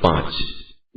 5।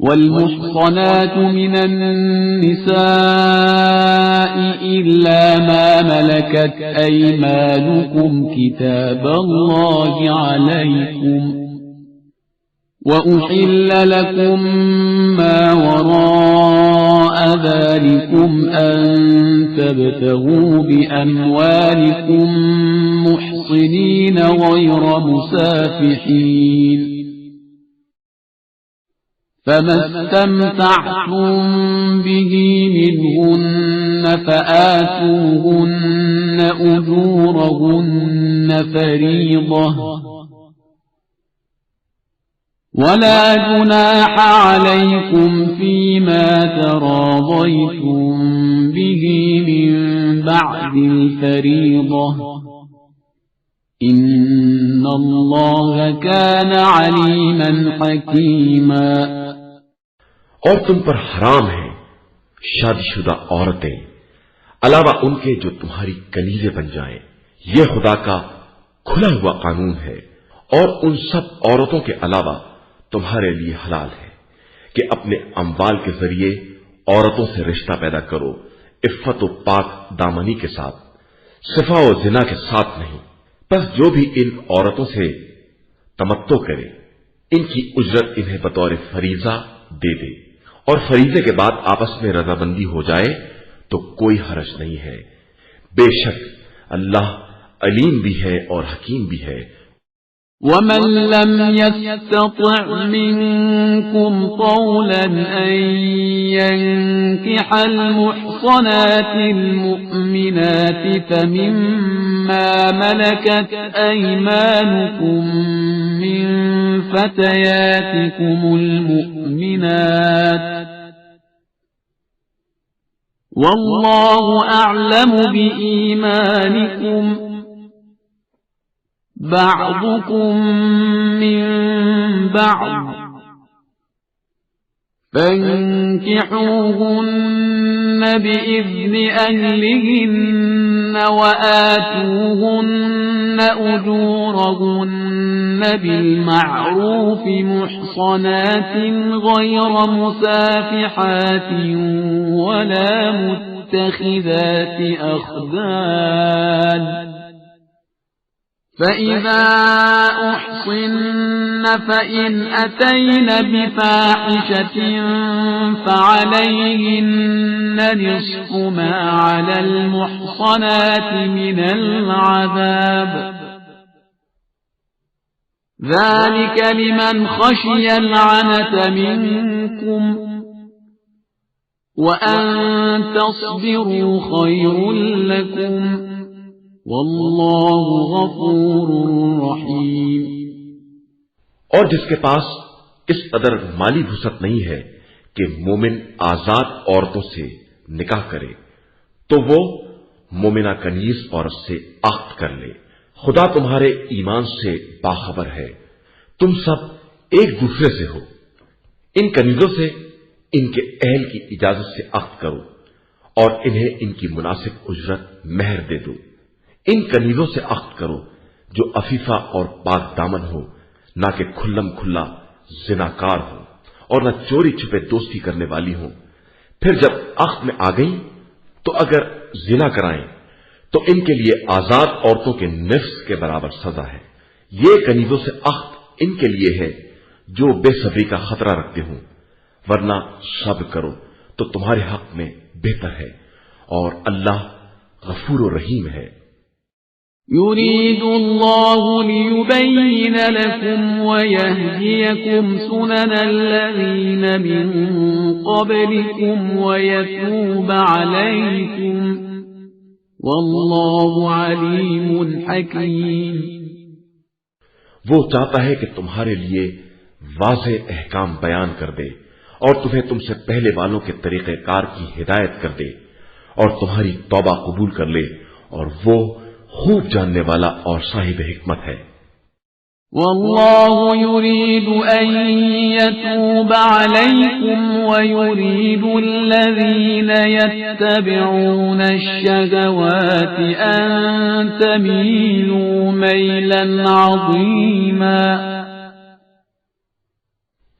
والمحصنات من النساء إلا ما ملكت أيمانكم كتاب الله عليكم وأحل لكم ما وراء ذلكم أن تبتغوا بأموالكم محصنين غير مسافحين فما استمتعتم به منهن فآتوهن أجورهن فريضة ولا جناح عليكم فيما تراضيتم به من بعد الفريضة إن الله كان عليما حكيما۔ اور تم پر حرام ہے شادی شدہ عورتیں علاوہ ان کے جو تمہاری کنیزیں بن جائیں، یہ خدا کا کھلا ہوا قانون ہے۔ اور ان سب عورتوں کے علاوہ تمہارے لیے حلال ہے کہ اپنے اموال کے ذریعے عورتوں سے رشتہ پیدا کرو، عفت و پاک دامنی کے ساتھ، صفا و زنا کے ساتھ نہیں۔ بس جو بھی ان عورتوں سے تمتع کرے ان کی اجرت انہیں بطور فریضہ دے دے، اور فریضے کے بعد آپس میں رضامندی ہو جائے تو کوئی حرج نہیں ہے۔ بے شک اللہ علیم بھی ہے اور حکیم بھی ہے۔ ومن لم يستطع منكم طولا أن ينكح المحصنات المؤمنات فمما ملكت أيمانكم من فتياتكم المؤمنات والله أعلم بإيمانكم بعضكم من بعض فانكحوهن بإذن أهلهن وآتوهن أجورهن بالمعروف محصنات غير مسافحات ولا متخذات أخدان فإذا أحصن فإن أتين بفاحشة فعليهن نصف ما على المحصنات من العذاب ذلك لمن خشي العنة منكم وأن تصبروا خير لكم واللہ غفور رحیم۔ اور جس کے پاس اس قدر مالی وسعت نہیں ہے کہ مومن آزاد عورتوں سے نکاح کرے تو وہ مومنہ کنیز عورت سے عقد کر لے۔ خدا تمہارے ایمان سے باخبر ہے، تم سب ایک دوسرے سے ہو۔ ان کنیزوں سے ان کے اہل کی اجازت سے عقد کرو اور انہیں ان کی مناسب اجرت مہر دے دو۔ ان کنیزوں سے عقد کرو جو عفیفہ اور پاک دامن ہو، نہ کہ کھلم کھلا زناکار ہو اور نہ چوری چھپے دوستی کرنے والی ہو۔ پھر جب عقد میں آ گئی تو اگر زنا کرائیں تو ان کے لیے آزاد عورتوں کے نصف کے برابر سزا ہے۔ یہ کنیزوں سے عقد ان کے لیے ہے جو بے صبری کا خطرہ رکھتے ہوں، ورنہ صبر کرو تو تمہارے حق میں بہتر ہے، اور اللہ غفور و رحیم ہے۔ يريد الله ليبين لكم ويهديكم سنن الذين من قبلكم ويتوب عليكم والله عليم حكيم۔ وہ چاہتا ہے کہ تمہارے لیے واضح احکام بیان کر دے اور تمہیں تم سے پہلے والوں کے طریقہ کار کی ہدایت کر دے اور تمہاری توبہ قبول کر لے، اور وہ خوب جاننے والا اور صاحب حکمت ہے۔ والله يريد أن يتوب عليكم ويريد الذين يتبعون الشهوات أن تميلوا ميلا عظيما.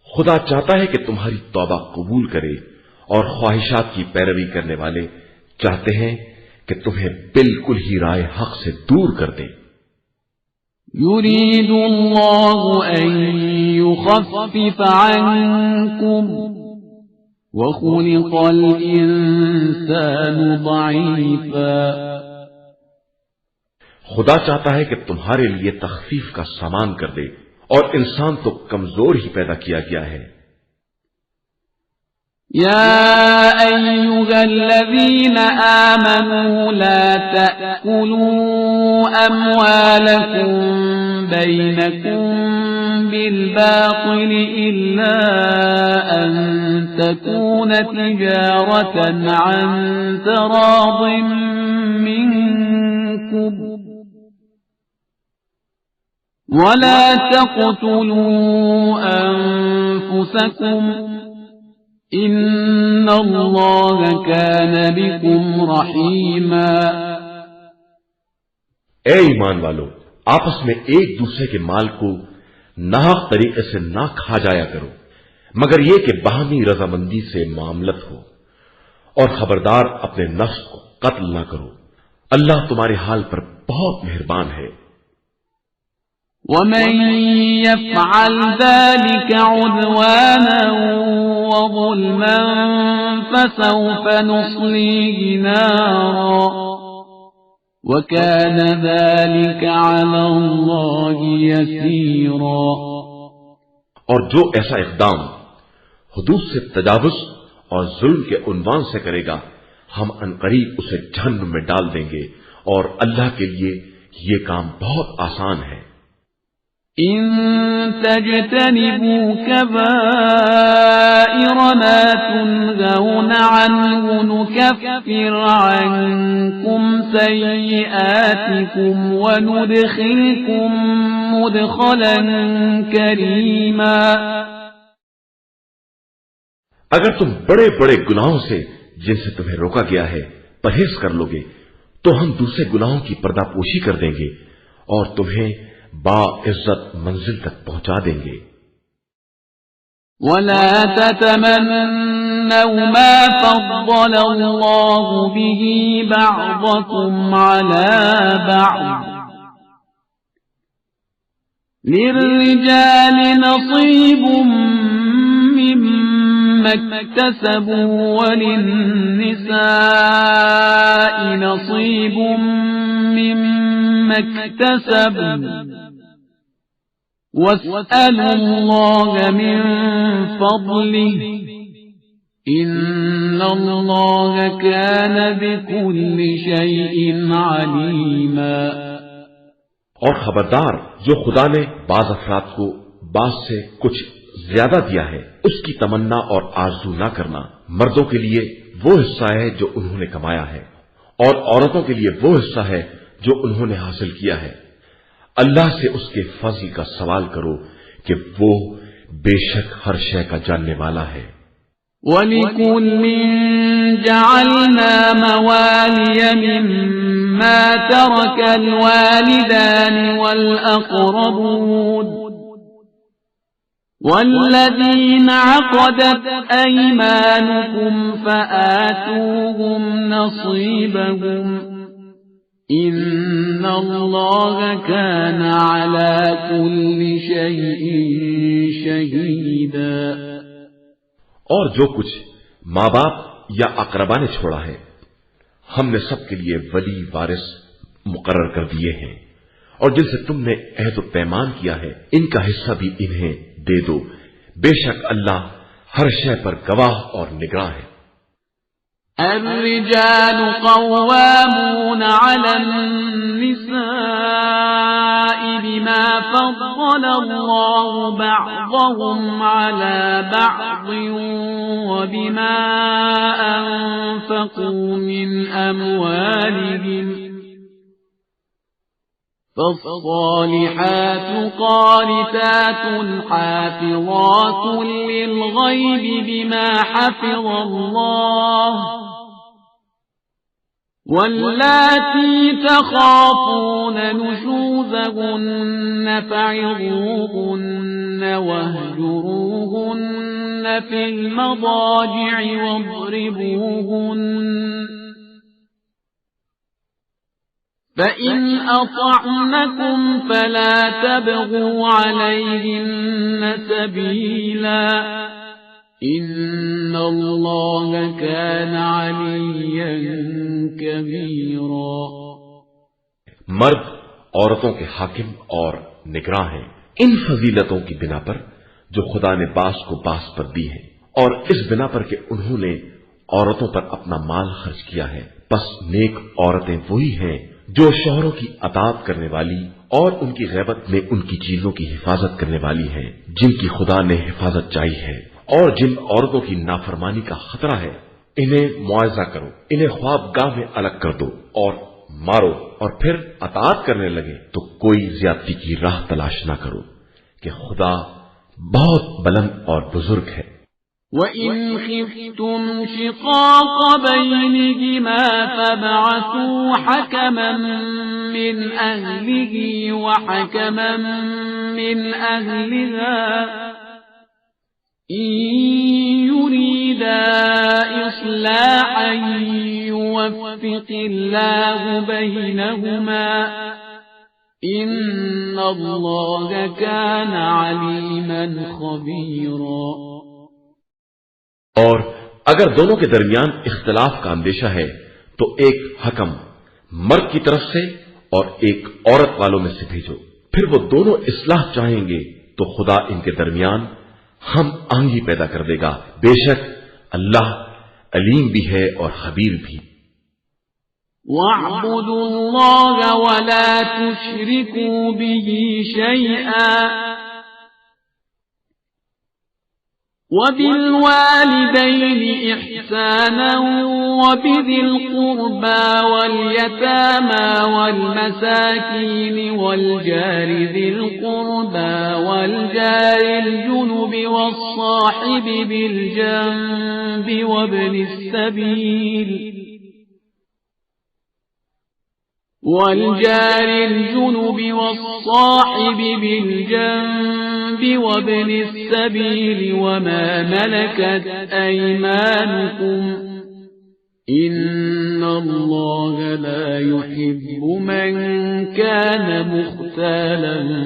خدا چاہتا ہے کہ تمہاری توبہ قبول کرے اور خواہشات کی پیروی کرنے والے چاہتے ہیں کہ تمہیں بالکل ہی رائے حق سے دور کر دے. يريد الله أن يخفف عنكم وخلق الإنسان ضعيفا. خدا چاہتا ہے کہ تمہارے لیے تخفیف کا سامان کر دے اور انسان تو کمزور ہی پیدا کیا گیا ہے. يا أيها الذين آمنوا لا تأكلوا أموالكم بينكم بالباطل إلا أن تكون تجارة عن تراض منكم ولا تقتلوا أنفسكم ان اللہ کان بکم رحیما. اے ایمان والو، آپس میں ایک دوسرے کے مال کو ناحق طریقے سے نہ کھا جایا کرو مگر یہ کہ باہمی رضامندی سے معاملت ہو، اور خبردار اپنے نفس کو قتل نہ کرو، اللہ تمہارے حال پر بہت مہربان ہے. ومن يفعل ذلك عدوانا وظلما فسوف نصليه نارا وكان ذلك على الله يسيرا. اور جو ایسا اقدام حدود سے تجاوز اور ظلم کے عنوان سے کرے گا ہم عنقریب اسے جہنم میں ڈال دیں گے اور اللہ کے لیے یہ کام بہت آسان ہے. إن تجتنبوا كبائر ما تنهون عنه نكفر عنكم سيئاتكم وندخلكم مدخلا كريما. اگر تم بڑے بڑے گناہوں سے جن سے تمہیں روکا گیا ہے پرہیز کر لو گے تو ہم دوسرے گناہوں کی پردہ پوشی کر دیں گے اور تمہیں با عزت منزل تک پہنچا دیں گے. ولا تتمنوا ما فضل الله به بعضكم على بعض للرجال نصيب مما اكتسبوا وللنساء نصيب مما اكتسبوا واسألوا الله من فضله إن الله كان بكل شيء عليما. اور خبردار، جو خدا نے بعض افراد کو بعض سے کچھ زیادہ دیا ہے اس کی تمنا اور آرزو نہ کرنا. مردوں کے لیے وہ حصہ ہے جو انہوں نے کمایا ہے اور عورتوں کے لیے وہ حصہ ہے جو انہوں نے حاصل کیا ہے. اللہ سے اس کے فضل کا سوال کرو کہ وہ بے شک ہر شے کا جاننے والا ہے. وَلِكُلٍّ جَعَلْنَا مَوَالِيَ مِمَّا تَرَكَ الْوَالِدَانِ وَالْأَقْرَبُونَ وَالَّذِينَ عَقَدَتْ أَيْمَانُكُمْ فَآتُوهُمْ نَصِيبَهُمْ إِنَّ اللَّهَ كَانَ عَلَى كُلِّ شَيْءٍ شَهِيدًا. اور جو کچھ ماں باپ یا اقربا نے چھوڑا ہے ہم نے سب کے لیے ولی وارث مقرر کر دیے ہیں، اور جن سے تم نے عہد و پیمان کیا ہے ان کا حصہ بھی انہیں دے دو. بے شک اللہ ہر شے پر گواہ اور نگراں ہے. الرجال قوامون على النساء بما فضل الله بعضهم على بعض وبما أنفقوا من أموالهم فالصالحات قانتات حافظات للغيب بما حفظ الله واللاتي تخافون نشوزهن فعظوهن واهجروهن في المضاجع واضربوهن فإن أطعنكم فلا تبغوا عليهن سبيلا إن الله كان عليا كبيرا۔ مرد عورتوں کے حاکم اور نگراں ہیں ان فضیلتوں کی بنا پر جو خدا نے باس کو باس پر دی ہے، اور اس بنا پر کہ انہوں نے عورتوں پر اپنا مال خرچ کیا ہے۔ پس نیک عورتیں وہی ہیں جو شوہروں کی اطاعت کرنے والی اور ان کی غیبت میں ان کی چیزوں کی حفاظت کرنے والی ہیں جن کی خدا نے حفاظت چاہی ہے، اور جن عورتوں کی نافرمانی کا خطرہ ہے انہیں معاوضہ کرو، انہیں خواب گاہ میں الگ کر دو اور مارو، اور پھر اطاعت کرنے لگے تو کوئی زیادتی کی راہ تلاش نہ کرو کہ خدا بہت بلند اور بزرگ ہے۔ وَإِنْ خِفْتُمْ شِقَاقَ بَيْنِهِمَا فَابْعَثُوا حَكَمًا مِّنْ أَهْلِهِ وَحَكَمًا مِّنْ أَهْلِهَا إِن يُرِيدَا إِصْلَاحًا يُوَفِّقِ اللَّهُ بَيْنَهُمَا إِنَّ اللَّهَ كَانَ عَلِيمًا خَبِيرًا۔ اور اگر دونوں کے درمیان اختلاف کا اندیشہ ہے تو ایک حکم مرد کی طرف سے اور ایک عورت والوں میں سے بھیجو، پھر وہ دونوں اصلاح چاہیں گے تو خدا ان کے درمیان ہم آہنگی پیدا کر دے گا، بے شک اللہ علیم بھی ہے اور خبیر بھی۔ وَاعْبُدُوا اللَّهَ وَلَا تُشْرِكُوا بِهِ شَيْئًا وَبِالْوَالِدَيْنِ إِحْسَانًا وَبِذِي الْقُرْبَى وَالْيَتَامَى وَالْمَسَاكِينِ وَالْجَارِ ذِي الْقُرْبَى وَالْجَارِ الْجُنُبِ وَالصَّاحِبِ بِالْجَنبِ وَابْنِ السَّبِيلِ وَالْجَارِ الْجُنُبِ وَالصَّاحِبِ بِالْجَنبِ وَابْنِ السَّبِيلِ وَمَا مَلَكَتْ أَيْمَانُكُمْ إِنَّ اللَّهَ لَا يُحِبُّ مَنْ كَانَ مُخْتَالًا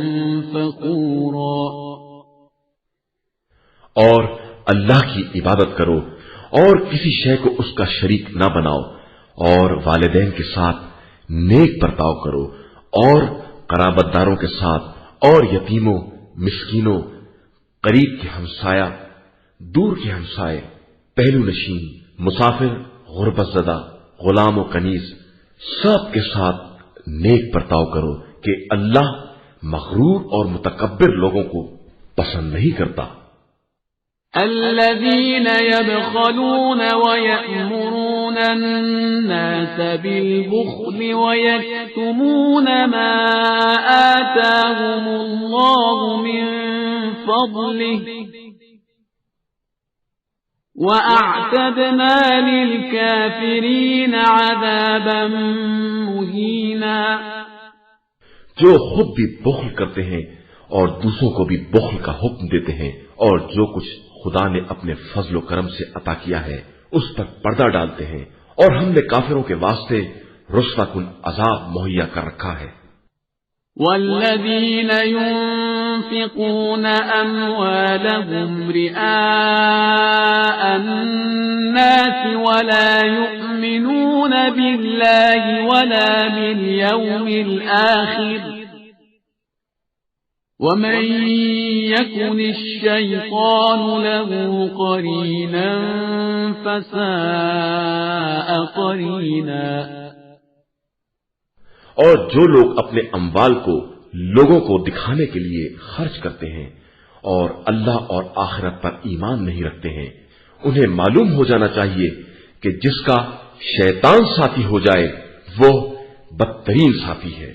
فَخُورًا۔ اور اللہ کی عبادت کرو اور کسی شے کو اس کا شریک نہ بناؤ، اور والدین کے ساتھ نیک برتاؤ کرو، اور قرابت داروں کے ساتھ، اور یتیموں، مسکینوں، قریب کے ہمسایہ، دور کے ہمسائے، پہلو نشین، مسافر، غربت زدہ، غلام و کنیز، سب کے ساتھ نیک برتاؤ کرو کہ اللہ مغرور اور متکبر لوگوں کو پسند نہیں کرتا۔ الذين يبخلون ويأمرون الناس بالبخل ويكتمون ما آتاهم الله من فضله وأعتدنا للكافرين عذابا مهينا۔ جو خود بھی بخل کرتے ہیں اور دوسروں کو بھی بخل کا حکم دیتے ہیں، اور جو کچھ خدا نے اپنے فضل و کرم سے عطا کیا ہے اس پر پردہ ڈالتے ہیں، اور ہم نے کافروں کے واسطے رسوا کن عذاب مہیا کر رکھا ہے۔ والذین ينفقون أموالهم رئاء الناس ولا يؤمنون بالله ولا باليوم الآخر ومن يكن الشيطان له قرينا فساء قرينا۔ اور جو لوگ اپنے اموال کو لوگوں کو دکھانے کے لیے خرچ کرتے ہیں اور اللہ اور آخرت پر ایمان نہیں رکھتے ہیں، انہیں معلوم ہو جانا چاہیے کہ جس کا شیطان ساتھی ہو جائے وہ بدترین ساتھی ہے۔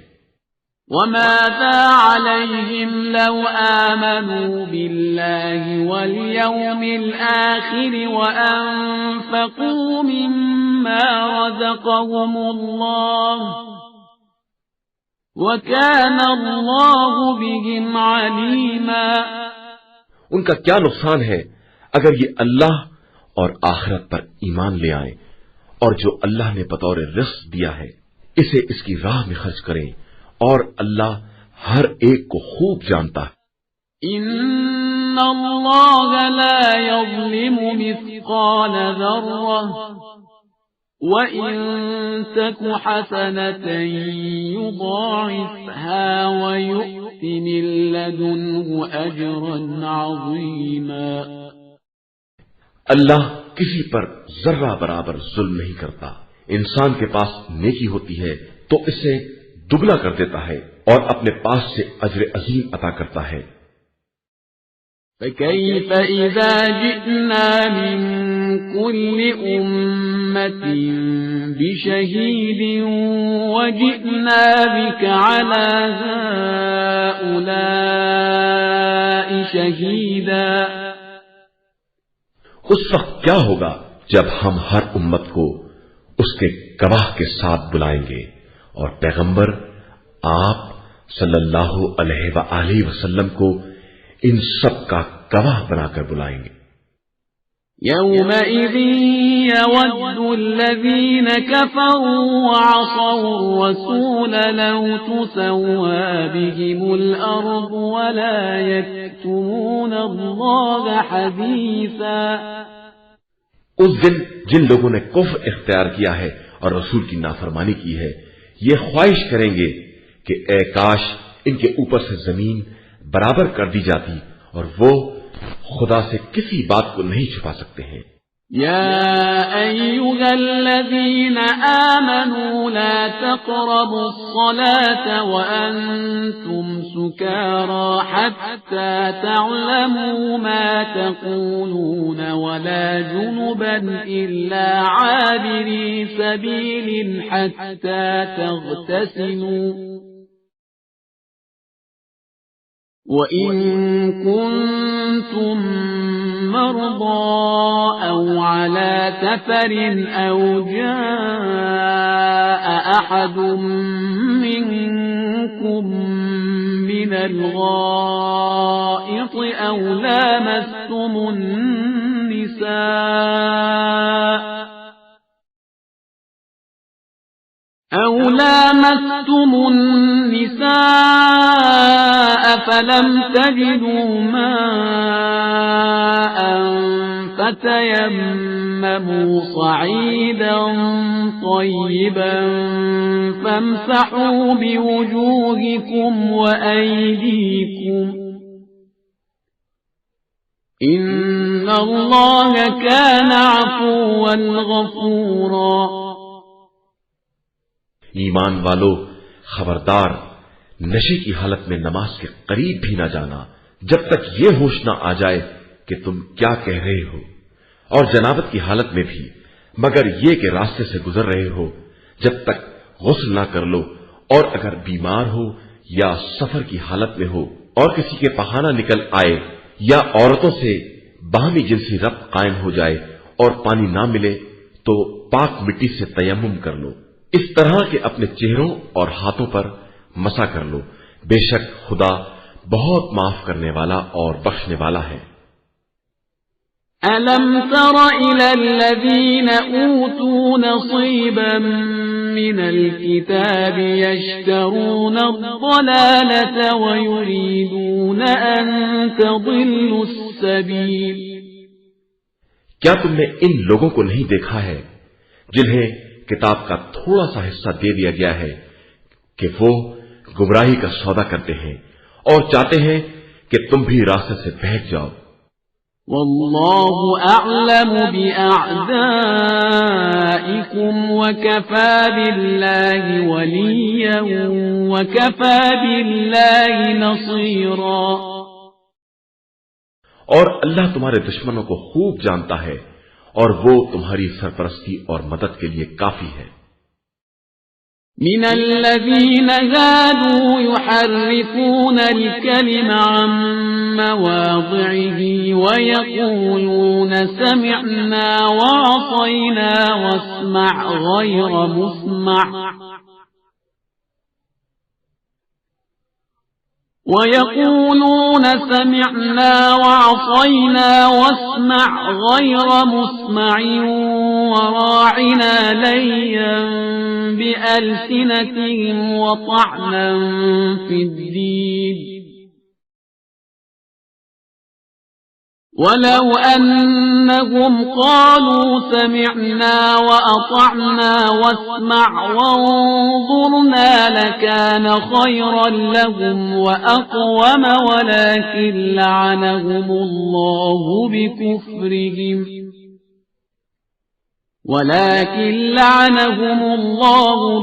وماذا عليهم لو آمنوا بالله واليوم الآخر وأنفقوا مما رزقهم الله وكان الله بهم عليما۔ ان کا کیا نقصان ہے اگر یہ اللہ اور آخرت پر ایمان لے آئیں اور جو اللہ نے بطور رزق دیا ہے اسے اس کی راہ میں خرچ کریں، اور اللہ ہر ایک کو خوب جانتا ہے۔ ان اللہ لا یظلم مثقال ذرہ وَإِن تَكُ حَسَنَةً يُضَاعِفْهَا وَيُؤْتِ مِن لَّدُنْهُ أَجْرًا عَظِيمًا۔ اللہ کسی پر ذرہ برابر ظلم نہیں کرتا۔ انسان کے پاس نیکی ہوتی ہے تو اسے دگنا کر دیتا ہے اور اپنے پاس سے اجر عظیم عطا کرتا ہے۔ فَكَيْفَ إِذَا جِئْنَا مِن كُلِّ أُمَّةٍ بِشَهِيدٍ وَجِئْنَا بِكَ عَلَى هَؤُلَاءِ شَهِيدًا۔ اس وقت کیا ہوگا جب ہم ہر امت کو اس کے گواہ کے ساتھ بلائیں گے اور پیغمبر آپ صلی اللہ علیہ وآلہ وسلم کو ان سب کا گواہ بنا کر بلائیں گے۔ يَوْمَئِذٍ يَوَدُّ الَّذِينَ كَفَرُوا وَعَصَوُا الرَّسُولَ لَوْ تُسَوَّىٰ بِهِمُ الْأَرْضُ وَلَا يَكْتُمُونَ اللَّهَ حَدِيثًا۔ اس دن جن لوگوں نے کفر اختیار کیا ہے اور رسول کی نافرمانی کی ہے یہ خواہش کریں گے کہ اے کاش ان کے اوپر سے زمین برابر کر دی جاتی، اور وہ خدا سے کسی بات کو نہیں چھپا سکتے ہیں۔ يا أيها الذين آمنوا لا تقربوا الصلاة وأنتم سكارى حتى تعلموا ما تقولون ولا جنبا إلا عابري سبيل حتى تغتسلوا وَإِن كُنتُم مَّرْضَىٰ أَوْ عَلَىٰ سَفَرٍ أَوْ جَاءَ أَحَدٌ مِّنكُم مِّنَ الْغَائِطِ أَوْ لَامَسْتُمُ النِّسَاءَ فَلَمْ تَجِدُوا مَاءً فَتَيَمَّمُوا صَعِيدًا طَيِّبًا فَامْسَحُوا بِوُجُوهِكُمْ وَأَيْدِيكُمْ إِنَّ اللَّهَ كَانَ عَفُوًّا غَفُورًا۔ ایمان والو، خبردار نشے کی حالت میں نماز کے قریب بھی نہ جانا جب تک یہ ہوش نہ آ جائے کہ تم کیا کہہ رہے ہو، اور جنابت کی حالت میں بھی مگر یہ کہ راستے سے گزر رہے ہو جب تک غسل نہ کر لو، اور اگر بیمار ہو یا سفر کی حالت میں ہو اور کسی کے پخانہ نکل آئے یا عورتوں سے باہمی جنسی ربط قائم ہو جائے اور پانی نہ ملے تو پاک مٹی سے تیمم کر لو، اس طرح کہ اپنے چہروں اور ہاتھوں پر مسا کر لو، بے شک خدا بہت معاف کرنے والا اور بخشنے والا ہے۔ أَلَمْ تَرَ إِلَى الَّذِينَ أُوتُوا نَصِيبًا مِّنَ الْكِتَابِ يَشْتَرُونَ الضَّلَالَةَ وَيُرِيدُونَ أَن تَضِلُّوا السَّبِيلَ۔ کیا تم نے ان لوگوں کو نہیں دیکھا ہے جنہیں کتاب کا تھوڑا سا حصہ دے دیا گیا ہے کہ وہ گمراہی کا سودا کرتے ہیں اور چاہتے ہیں کہ تم بھی راستے سے بہک جاؤ۔ واللہ اعلم بأعدائکم وکفى باللہ ولیا وکفى باللہ نصیرا۔ اور اللہ تمہارے دشمنوں کو خوب جانتا ہے اور وہ تمہاری سرپرستی اور مدد کے لیے کافی ہے۔ من الذين هادوا يحرفون الكلم عن مواضعه ويقولون سمعنا وعصينا واسمع غير مسمع ويقولون سمعنا وعصينا واسمع غير مسمع وراعنا ليا بألسنتهم وطعنا في الدين ولو أنهم قالوا سمعنا وأطعنا واسمع وانظرنا لكان خيرا لهم وأقوم ولكن لعنهم الله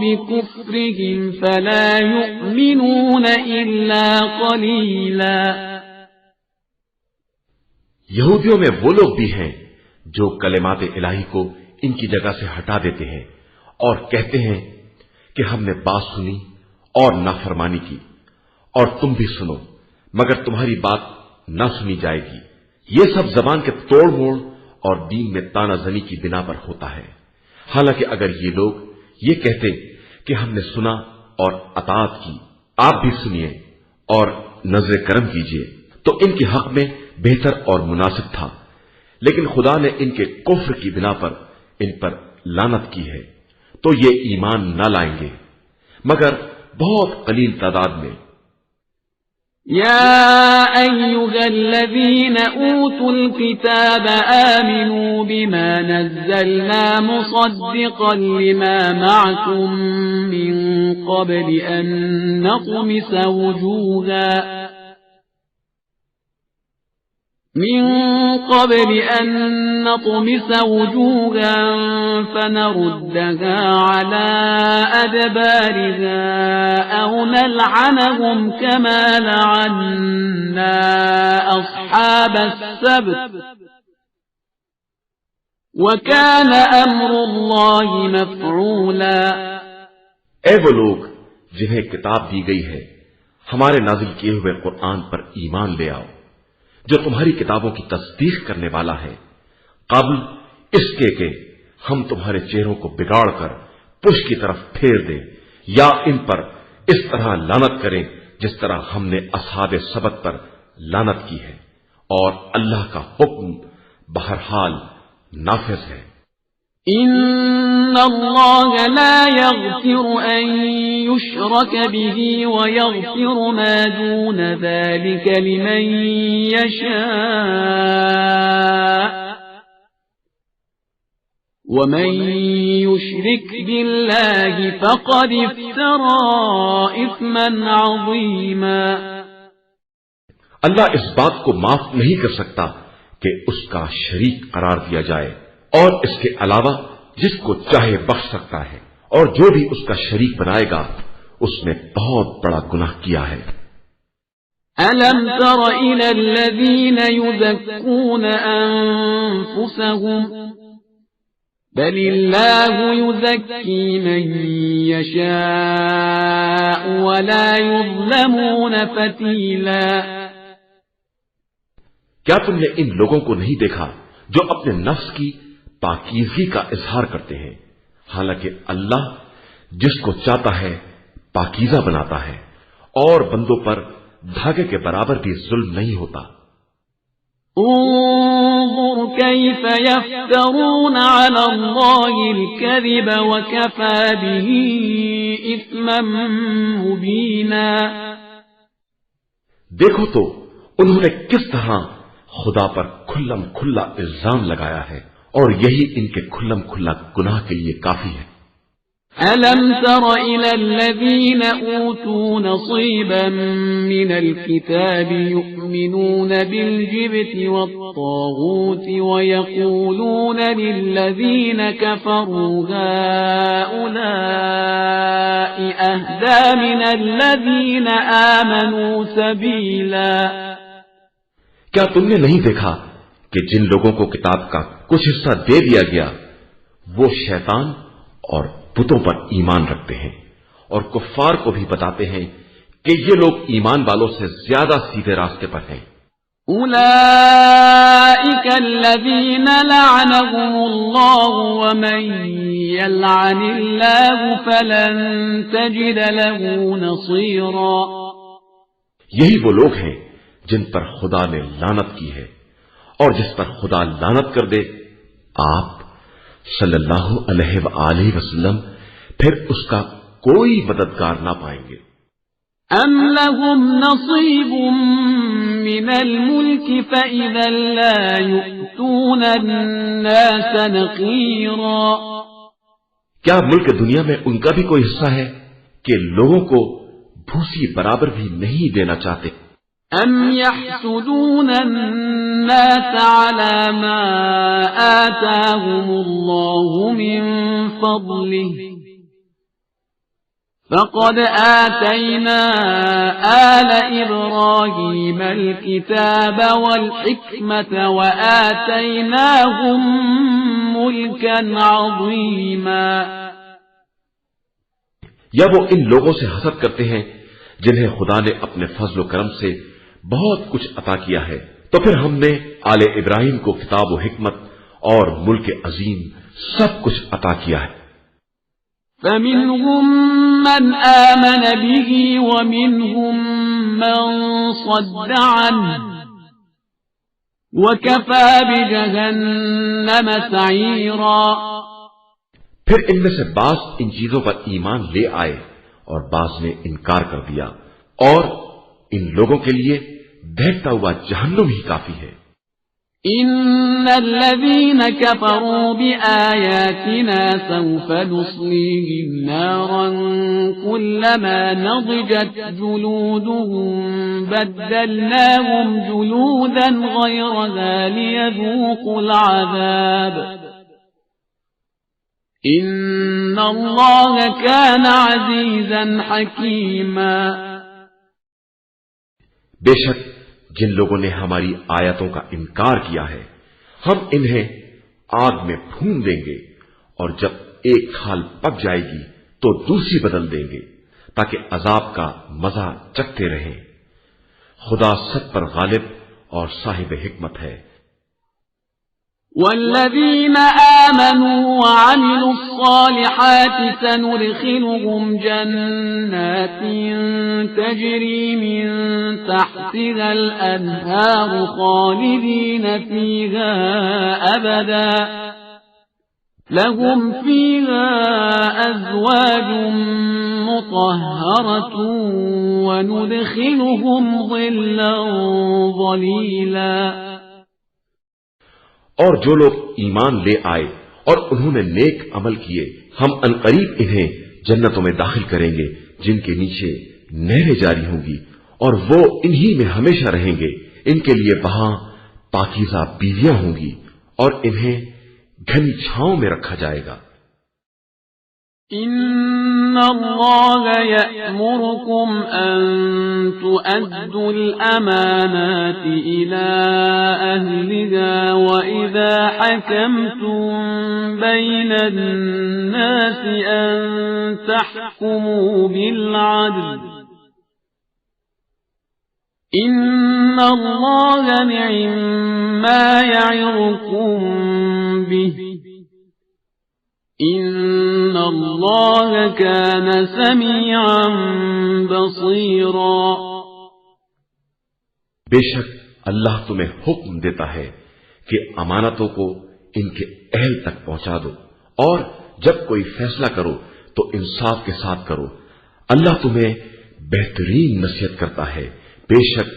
بكفرهم فلا يؤمنون إلا قليلا. یہودیوں میں وہ لوگ بھی ہیں جو کلمات الہی کو ان کی جگہ سے ہٹا دیتے ہیں اور کہتے ہیں کہ ہم نے بات سنی اور نافرمانی کی اور تم بھی سنو مگر تمہاری بات نہ سنی جائے گی. یہ سب زبان کے توڑ موڑ اور دین میں تانا زنی کی بنا پر ہوتا ہے. حالانکہ اگر یہ لوگ یہ کہتے کہ ہم نے سنا اور اطاعت کی، آپ بھی سنیے اور نظر کرم کیجیے، تو ان کے حق میں بہتر اور مناسب تھا. لیکن خدا نے ان کے کفر کی بنا پر ان پر لعنت کی ہے تو یہ ایمان نہ لائیں گے مگر بہت قلیل تعداد میں. يا أيها الذين أوتوا الكتاب آمنوا بما نزلنا مصدقا لما معكم من قبل أن نطمس وجوها فنردها على أدبارها أو نلعنهم كما لعنا أصحاب السبت وكان أمر الله مفعولا. اے وہ لوگ جنہیں کتاب دی گئی ہے، ہمارے نازل کیے ہوئے قرآن پر ایمان لے آؤ جو تمہاری کتابوں کی تصدیق کرنے والا ہے، قبل اس کے کہ ہم تمہارے چہروں کو بگاڑ کر پشت کی طرف پھیر دیں یا ان پر اس طرح لعنت کریں جس طرح ہم نے اصحاب سبت پر لعنت کی ہے، اور اللہ کا حکم بہرحال نافذ ہے. إن الله لا يغفر أن يشرك به ويغفر ما دون ذلك لمن يشاء ومن يشرك بالله فقد افترى إثما عظيما. اللہ اس بات کو معاف نہیں کر سکتا کہ اس کا شریک قرار دیا جائے، اور اس کے علاوہ جس کو چاہے بخش سکتا ہے، اور جو بھی اس کا شریک بنائے گا اس نے بہت بڑا گناہ کیا ہے. أَلَمْ تَرَ إِلَى الَّذِينَ يُزَكُّونَ أَنفُسَهُمْ بَلِ اللَّهُ يُزَكِّي مَن يَشَاءُ وَلَا يُظْلَمُونَ فَتِيلًا. کیا تم نے ان لوگوں کو نہیں دیکھا جو اپنے نفس کی پاکیزگی کا اظہار کرتے ہیں، حالانکہ اللہ جس کو چاہتا ہے پاکیزہ بناتا ہے، اور بندوں پر دھاگے کے برابر بھی ظلم نہیں ہوتا. انظر كيف يفترون على الله الكذب وكفى به إثما مبينا. دیکھو تو انہوں نے کس طرح خدا پر کھلم کھلا الزام لگایا ہے، اور یہی ان کے کھلم کھلا گناہ کے لیے کافی ہے. أَلَمْ تَرَ إِلَى الَّذِينَ أُوتُوا نَصِيبًا مِنَ الْكِتَابِ يُؤْمِنُونَ بِالْجِبْتِ وَالطَّاغُوتِ وَيَقُولُونَ لِلَّذِينَ كَفَرُوا هَؤُلَاءِ أَهْدَى مِنَ الَّذِينَ آمَنُوا سَبِيلًا. کیا تم نے نہیں دیکھا کہ جن لوگوں کو کتاب کا کچھ حصہ دے دیا گیا وہ شیطان اور بتوں پر ایمان رکھتے ہیں اور کفار کو بھی بتاتے ہیں کہ یہ لوگ ایمان والوں سے زیادہ سیدھے راستے پر ہیں۔ أولئك الذين لعنهم الله ومن يلعن الله فلن تجد له نصيرا۔ یہی وہ لوگ ہیں جن پر خدا نے لعنت کی ہے، اور جس پر خدا لعنت کر دے آپ صلی اللہ علیہ وآلہ وسلم پھر اس کا کوئی مددگار نہ پائیں گے۔ أم لهم نصيب من الملك فإذا لا يؤتون الناس نقيرا۔ کیا ملک دنیا میں ان کا بھی کوئی حصہ ہے کہ لوگوں کو بھوسی برابر بھی نہیں دینا چاہتے؟ أم يحسدون الناس على ما آتاهم الله من فضله فقد آتينا آل إبراهيم الكتاب والحكمة وآتيناهم ملكا عظيما۔ یا وہ ان لوگوں سے حسد کرتے ہیں جنہیں خدا نے اپنے فضل و کرم سے بہت کچھ عطا کیا ہے، تو پھر ہم نے آل ابراہیم کو کتاب و حکمت اور ملک عظیم سب کچھ عطا کیا ہے۔ فمنهم من آمن به ومنهم من صد عنه وكفى بجهنم سعيرا۔ پھر ان میں سے بعض ان چیزوں پر ایمان لے آئے اور بعض نے انکار کر دیا، اور ان لوگوں کے لیے بہتا ہوا جہنم ہی کافی ہے۔ إن الذين كفروا بآياتنا سوف نصليهم نارا كلما نضجت جلودهم بدلناهم جلودا غيرها ليذوقوا العذاب إن الله كان عزيزا حكيما۔ بے شک جن لوگوں نے ہماری آیتوں کا انکار کیا ہے ہم انہیں آگ میں بھون دیں گے، اور جب ایک کھال پک جائے گی تو دوسری بدل دیں گے تاکہ عذاب کا مزہ چکھتے رہیں۔ خدا سب پر غالب اور صاحب حکمت ہے۔ والذين آمنوا وعملوا الصالحات سندخلهم جنات تجري من تحتها الأنهار خالدين فيها أبدا لهم فيها أزواج مطهرة وندخلهم ظلا ظليلا۔ اور جو لوگ ایمان لے آئے اور انہوں نے نیک عمل کیے ہم عنقریب انہیں جنتوں میں داخل کریں گے جن کے نیچے نہریں جاری ہوں گی، اور وہ انہی میں ہمیشہ رہیں گے۔ ان کے لیے وہاں پاکیزہ بیویاں ہوں گی اور انہیں گھنی چھاؤں میں رکھا جائے گا۔ إن الله يأمركم أن تؤدوا الأمانات إلى أهلها وإذا حكمتم بين الناس أن تحكموا بالعدل إن الله نعما يعظكم به إن الله كان سميعا بصيرا۔ بے شک اللہ تمہیں حکم دیتا ہے کہ امانتوں کو ان کے اہل تک پہنچا دو، اور جب کوئی فیصلہ کرو تو انصاف کے ساتھ کرو۔ اللہ تمہیں بہترین نصیحت کرتا ہے، بے شک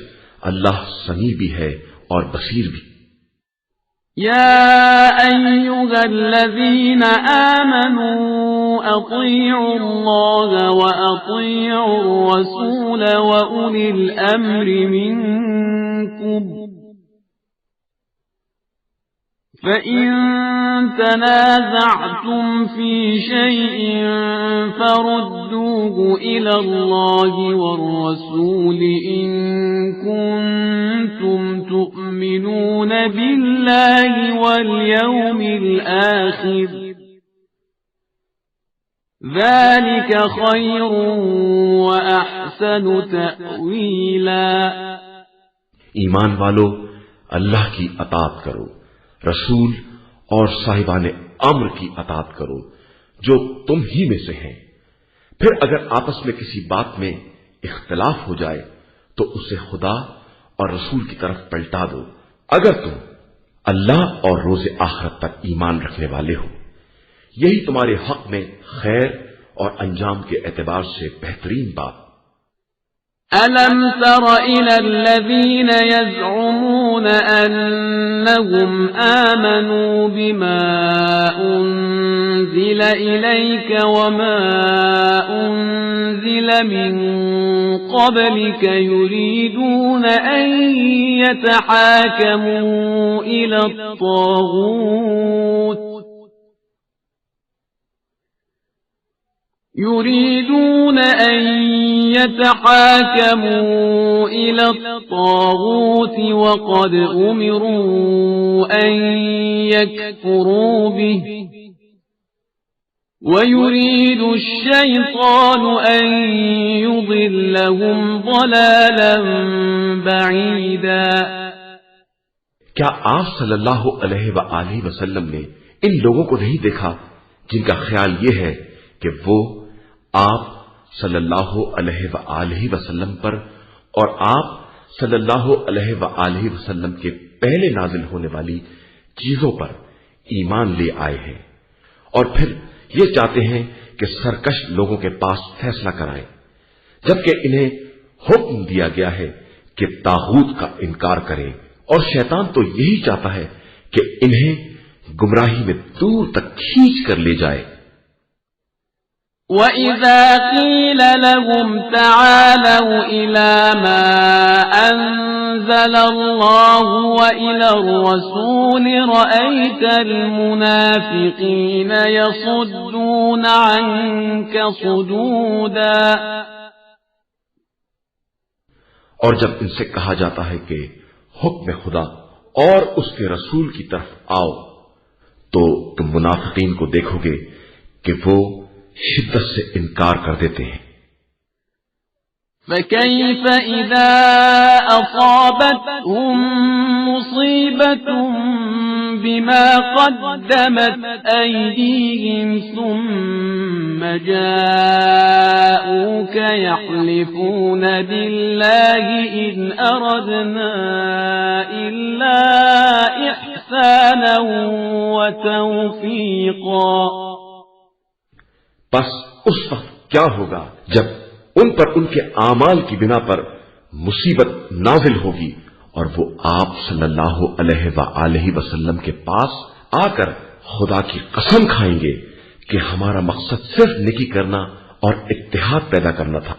اللہ سمیع بھی ہے اور بصیر بھی۔ يا أيها الذين آمنوا أطيعوا الله وأطيعوا الرسول وأولي الأمر منكم فإن تنازعتم في شيء فردوه إلى الله والرسول إن كنتم تؤمنون بالله واليوم الآخر ذلك خير وأحسن تأويلا. ایمان والو اللہ کی اطاعت کرو، رسول اور صاحبان امر کی اطاعت کرو جو تم ہی میں سے ہیں. پھر اگر آپس میں کسی بات میں اختلاف ہو جائے تو اسے خدا اور رسول کی طرف پلٹا دو اگر تم اللہ اور روز آخرت پر ایمان رکھنے والے ہو. یہی تمہارے حق میں خیر اور انجام کے اعتبار سے بہترین بات. أَلَمْ تَرَ إِلَى الَّذِينَ يَزْعُمُونَ أَنَّهُمْ آمَنُوا بِمَا أُنزِلَ إِلَيْكَ وَمَا أُنزِلَ مِن قَبْلِكَ يُرِيدُونَ أَن يَتَحَاكَمُوا إِلَى الطَّاغُوتِ وقد أمروا أن يكفروا به ويريد الشيطان أن يضلهم ضلالا بعيدا. کیا آپ صلی اللہ علیہ وآلہ وسلم نے ان لوگوں کو نہیں دیکھا جن کا خیال یہ ہے کہ وہ آپ صلی اللہ علیہ وآلہ وسلم پر اور آپ صلی اللہ علیہ وآلہ وسلم کے پہلے نازل ہونے والی چیزوں پر ایمان لے آئے ہیں اور پھر یہ چاہتے ہیں کہ سرکش لوگوں کے پاس فیصلہ کرائیں، جبکہ انہیں حکم دیا گیا ہے کہ طاغوت کا انکار کریں، اور شیطان تو یہی چاہتا ہے کہ انہیں گمراہی میں دور تک کھینچ کر لے جائے. وَإِذَا قِيلَ لَهُمْ تَعَالَوْا إِلَى مَا أَنزَلَ اللَّهُ وَإِلَى الرَّسُولِ رَأَيْتَ الْمُنَافِقِينَ يَصُدُّونَ عَنكَ صُدُودًا. اور جب ان سے کہا جاتا ہے کہ حکم خدا اور اس کے رسول کی طرف آؤ تو تم منافقین کو دیکھو گے کہ وہ شدت سے انکار کر دیتے ہیں. فَكَيْفَ إِذَا أَصَابَتْهُم مُّصِيبَةٌ بِمَا قَدَّمَتْ أَيْدِيهِمْ ثُمَّ جَاءُوكَ يَحْلِفُونَ بِاللَّهِ إِنْ أَرَدْنَا إِلَّا إِحْسَانًا وَتَوْفِيقًا. پس اس وقت کیا ہوگا جب ان پر ان کے اعمال کی بنا پر مصیبت نازل ہوگی اور وہ آپ صلی اللہ علیہ وآلہ وسلم کے پاس آ کر خدا کی قسم کھائیں گے کہ ہمارا مقصد صرف نیکی کرنا اور اتحاد پیدا کرنا تھا.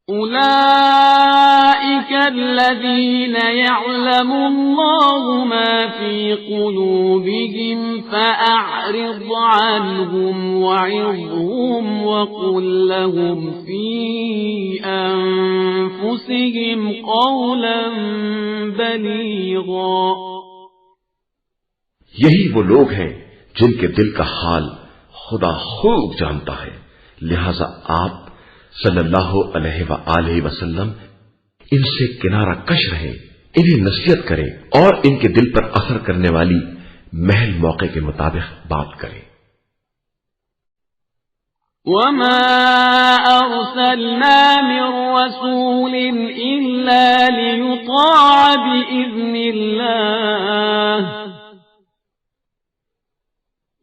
أولئك الذين يعلم الله ما في قلوبهم فأعرض عنهم وعظهم وقل لهم في أنفسهم قولا بليغا. یہی وہ لوگ ہیں جن کے دل کا حال خدا خوب جانتا ہے، لہذا آپ صلی اللہ علیہ وآلہ وسلم ان سے کنارہ کش رہے، انہیں نصیحت کریں اور ان کے دل پر اثر کرنے والی محل موقع کے مطابق بات کریں. وَمَا أَرْسَلْنَا مِن رَّسُولٍ إِلَّا لِيُطَاعَ بِإِذْنِ اللَّهِ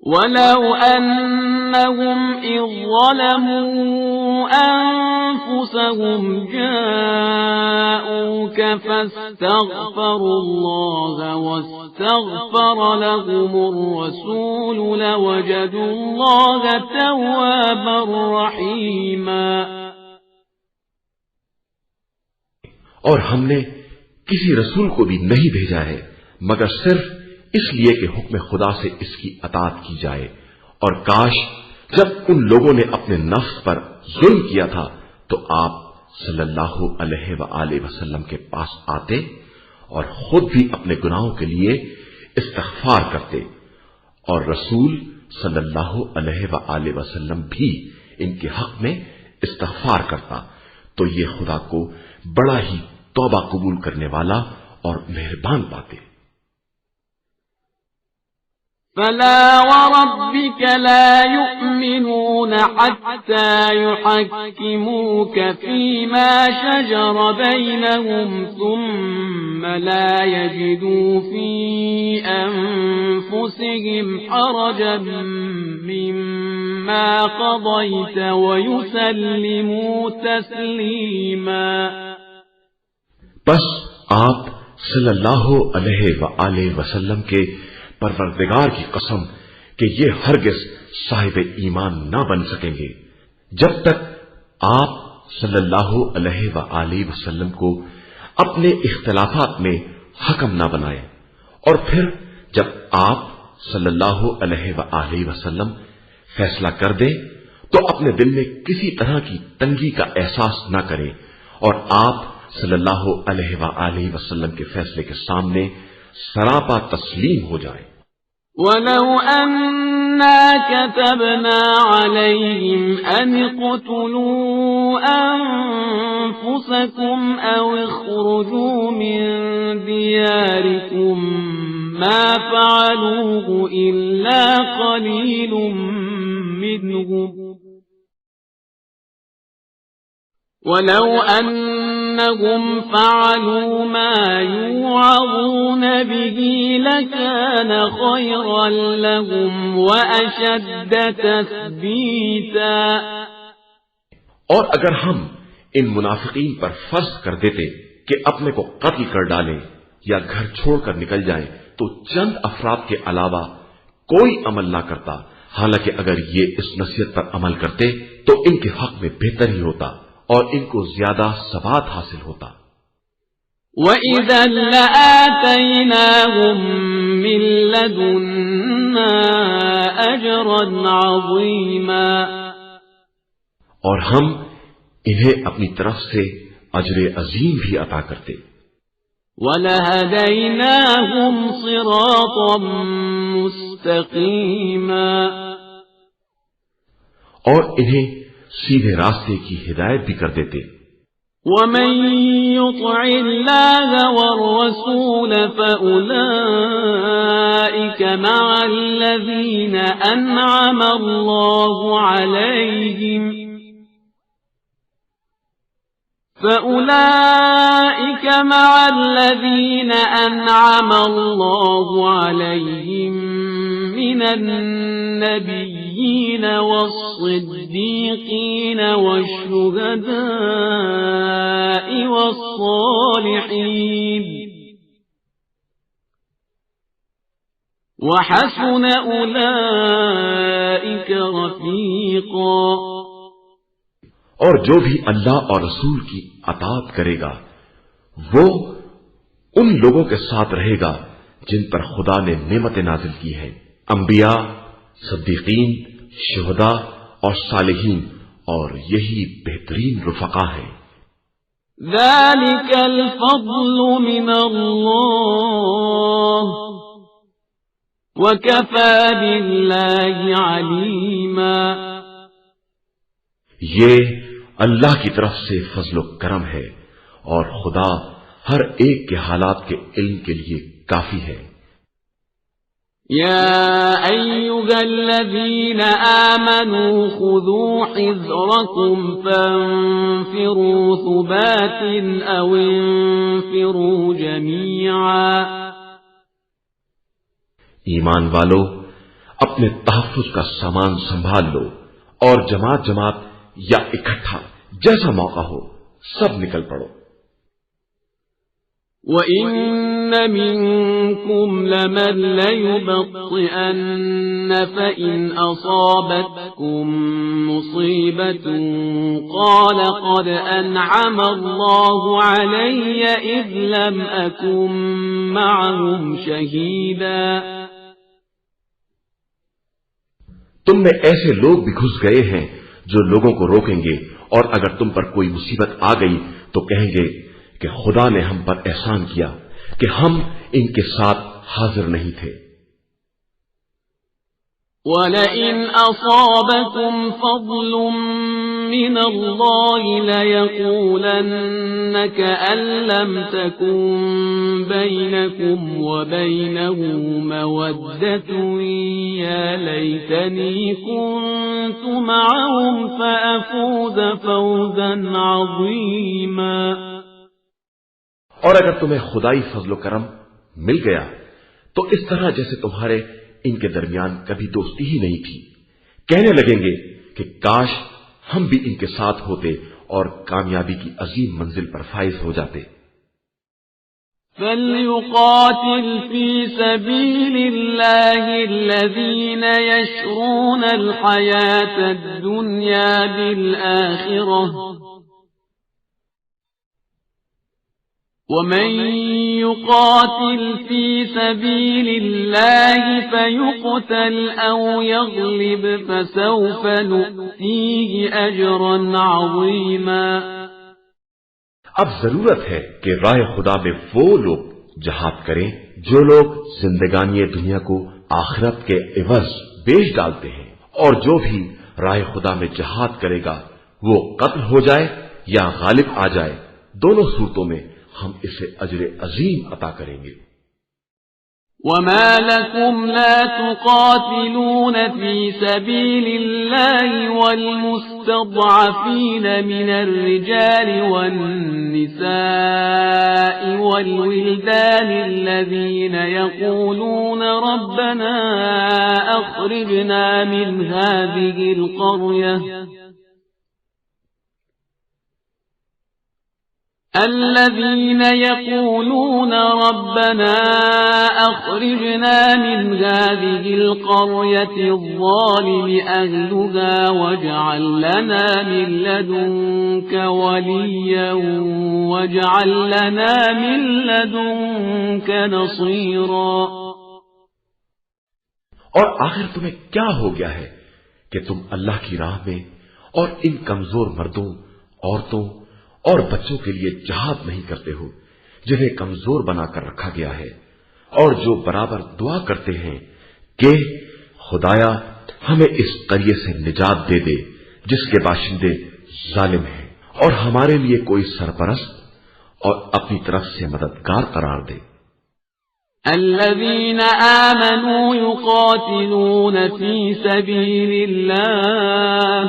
وَلَوْ أَنَّهُمْ إِذ ظَّلَمُوا أَنفُسَهُمْ جَاءُوكَ فَاسْتَغْفَرُوا اللَّهَ وَاسْتَغْفَرَ لَهُمُ الرَّسُولُ لَوَجَدُوا اللَّهَ تَوَّابًا رَّحِيمًا. اور ہم نے کسی رسول کو بھی نہیں بھیجا ہے مگر صرف اس لیے کہ حکم خدا سے اس کی اطاعت کی جائے، اور کاش جب ان لوگوں نے اپنے نفس پر ظلم کیا تھا تو آپ صلی اللہ علیہ وآلہ وسلم کے پاس آتے اور خود بھی اپنے گناہوں کے لیے استغفار کرتے، اور رسول صلی اللہ علیہ وآلہ وسلم بھی ان کے حق میں استغفار کرتا تو یہ خدا کو بڑا ہی توبہ قبول کرنے والا اور مہربان پاتے۔ فلا وربك لا يؤمنون حتى يحكموك فيما شجر بينهم ثم لا يجدوا في أنفسهم حرجا مما قضيت ويسلموا تسليما۔ بس آپ صلی اللہ علیہ وآلہ وسلم کے پروردگار کی قسم کہ یہ ہرگز صاحب ایمان نہ بن سکیں گے جب تک آپ صلی اللہ علیہ وآلہ وسلم کو اپنے اختلافات میں حکم نہ بنائیں، اور پھر جب آپ صلی اللہ علیہ وآلہ وسلم فیصلہ کر دیں تو اپنے دل میں کسی طرح کی تنگی کا احساس نہ کریں اور آپ صلی اللہ علیہ وآلہ وسلم کے فیصلے کے سامنے سراپا تسلیم ہو جائیں۔ وَلَوْ أَنَّا كَتَبْنَا عَلَيْهِمْ أَنِ اقْتُلُوا أَنفُسَكُمْ أَوْ اخْرُجُوا مِنْ دِيَارِكُمْ مَا فَعَلُوهُ إِلَّا قَلِيلٌ مِّنْهُمْ وَلَوْ أَنَّهُمْ فَعَلُوا مَا يُوعظُونَ بِهِ لَكَانَ خَيْرًا لَهُمْ وَأَشَدَّ تَثْبِيتًا۔ اور اگر ہم ان منافقین پر فرض کر دیتے کہ اپنے کو قتل کر ڈالیں یا گھر چھوڑ کر نکل جائیں تو چند افراد کے علاوہ کوئی عمل نہ کرتا، حالانکہ اگر یہ اس نصیحت پر عمل کرتے تو ان کے حق میں بہتر ہی ہوتا اور ان کو زیادہ ثبات حاصل ہوتا۔ وَإِذًا لَآتَيْنَاهُمْ مِن لَّدُنَّا أَجْرًا عَظِيمًا۔ اور ہم انہیں اپنی طرف سے اجر عظیم بھی عطا کرتے۔ وَلَهَدَيْنَاهُمْ صِرَاطًا مُّسْتَقِيمًا۔ اور انہیں سیدھے راستے کی ہدایت بھی کر دیتے۔ وَمَن يُطِعِ اللَّهَ وَالرَّسُولَ فَأُولَئِكَ مَعَ الَّذِينَ أَنْعَمَ اللَّهُ عَلَيْهِمْ مِنَ النَّبِيِّينَ وَالصِّدِّيقِينَ وَالشُّهَدَاءِ وَالصَّالِحِينَ وَحَسُنَ أُولَئِكَ رَفِيقًا۔ اور جو بھی اللہ اور رسول کی اطاعت کرے گا وہ ان لوگوں کے ساتھ رہے گا جن پر خدا نے نعمتیں نازل کی ہیں، انبیاء، صدیقین، شہداء اور صالحین، اور یہی بہترین رفقا ہیں۔ ذَلِكَ الْفَضْلُ مِنَ اللَّهِ وَكَفَى بِاللَّهِ عَلِيمًا۔ یہ اللہ کی طرف سے فضل و کرم ہے اور خدا ہر ایک کے حالات کے علم کے لیے کافی ہے۔ يا أيها الذين آمنوا خذوا حذركم فانفروا ثبات أو انفروا جميعا۔ ایمان والو اپنے تحفظ کا سامان سنبھال لو اور جماعت جماعت یا اکٹھا جیسا موقع ہو سب نکل پڑو۔ وَإِنَّ مِنكُمْ لَمَن لَّيُبَطِّئَنَّ فَإِنْ أَصَابَتْكُم مُّصِيبَةٌ قَالَ قَدْ أَنْعَمَ اللَّهُ عَلَيَّ إِذْ لَمْ أَكُن مَّعَهُمْ شَهِيدًا۔ تم میں ایسے لوگ بھی گھس گئے ہیں جو لوگوں کو روکیں گے، اور اگر تم پر کوئی مصیبت آ گئی تو کہیں گے کہ خدا نے ہم پر احسان کیا کہ ہم ان کے ساتھ حاضر نہیں تھے۔ وَلَئِنْ أَصَابَكُمْ فَضْلٌ مِّنَ اللَّهِ لَيَقُولَنَّ كَأَن لَّمْ تَكُن بَيْنَكُمْ وَبَيْنَهُ مَوَدَّةٌ يَا لَيْتَنِي كُنتُ مَعَهُمْ فَأَفُوزَ فَوْزًا عَظِيمًا۔ اور اگر تمہیں خدائی فضل و کرم مل گیا تو اس طرح جیسے تمہارے ان کے درمیان کبھی دوستی ہی نہیں تھی، کہنے لگیں گے کہ کاش ہم بھی ان کے ساتھ ہوتے اور کامیابی کی عظیم منزل پر فائز ہو جاتے۔ فَلْيُقَاتِلْ فِي سَبِيلِ اللَّهِ الَّذِينَ يَشْرُونَ الْحَيَاةَ الدُّنْيَا بِالْآخِرَةِ وَمَن يُقَاتِلْ فِي سَبِيلِ اللَّهِ فَيُقْتَلْ أَوْ يَغْلِبْ فَسَوْفَ نُؤْتِيهِ أَجْرًا عَظِيمًا۔ اب ضرورت ہے کہ راہ خدا میں وہ لوگ جہاد کریں جو لوگ زندگانی دنیا کو آخرت کے عوض بیچ ڈالتے ہیں، اور جو بھی راہ خدا میں جہاد کرے گا وہ قتل ہو جائے یا غالب آ جائے، دونوں صورتوں میں ہم اسے اجر عظیم عطا کریں گے۔ وَمَا لَكُمْ لَا تُقَاتِلُونَ فِي سَبِيلِ اللَّهِ وَالْمُسْتَضْعَفِينَ مِنَ الرِّجَالِ وَالنِّسَاءِ وَالْوِلْدَانِ الَّذِينَ يَقُولُونَ رَبَّنَا أَخْرِجْنَا مِنْ هَذِهِ الْقَرْيَةِ الذين يقولون ربنا أخرجنا من هذه القرية الظالم أهلها واجعل لنا من لدنك وليا واجعل لنا من لدنك نصيرا۔ اور آخر تمہیں کیا ہو گیا ہے کہ تم اللہ کی راہ میں اور ان کمزور مردوں، عورتوں اور بچوں کے لیے جہاد نہیں کرتے ہو جنہیں کمزور بنا کر رکھا گیا ہے، اور جو برابر دعا کرتے ہیں کہ خدایا ہمیں اس قریے سے نجات دے دے جس کے باشندے ظالم ہیں، اور ہمارے لیے کوئی سرپرست اور اپنی طرف سے مددگار قرار دے۔ الذين آمنوا يقاتلون في سبيل الله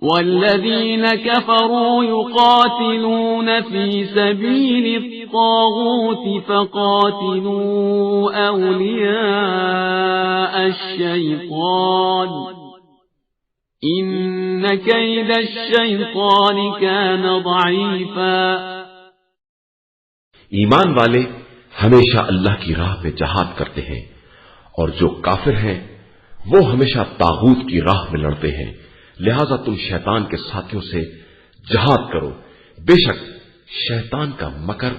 والذين كفروا يقاتلون في سبيل الطاغوت فقاتلوا أولياء الشيطان إن كيد الشيطان كان ضعيفا۔ ایمان والے ہمیشہ اللہ کی راہ میں جہاد کرتے ہیں، اور جو کافر ہیں وہ ہمیشہ طاغوت کی راہ میں لڑتے ہیں، لہذا تم شیطان کے ساتھیوں سے جہاد کرو، بے شک شیطان کا مکر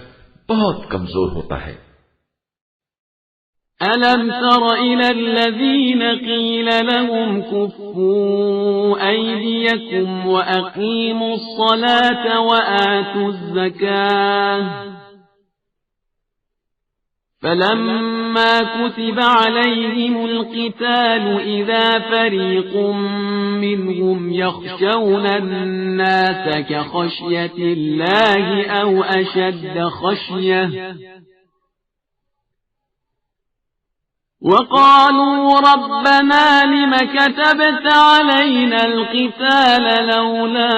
بہت کمزور ہوتا ہے۔ أَلَمْ تَرَ إِلَى الَّذِينَ قِيلَ لَهُمْ كُفُّوا أَيْدِيَكُمْ وَأَقِيمُوا الصَّلَاةَ وَآتُوا الزَّكَاةَ فَلَمَّا كُتِبَ عَلَيْهِمُ الْقِتَالُ إِذَا فَرِيقٌ مِّنْهُمْ يَخْشَوْنَ النَّاسَ كَخَشْيَةِ اللَّهِ أَوْ أَشَدَّ خَشْيَةً وَقَالُوا رَبَّنَا لِمَ كَتَبْتَ عَلَيْنَا الْقِتَالَ لَوْلَا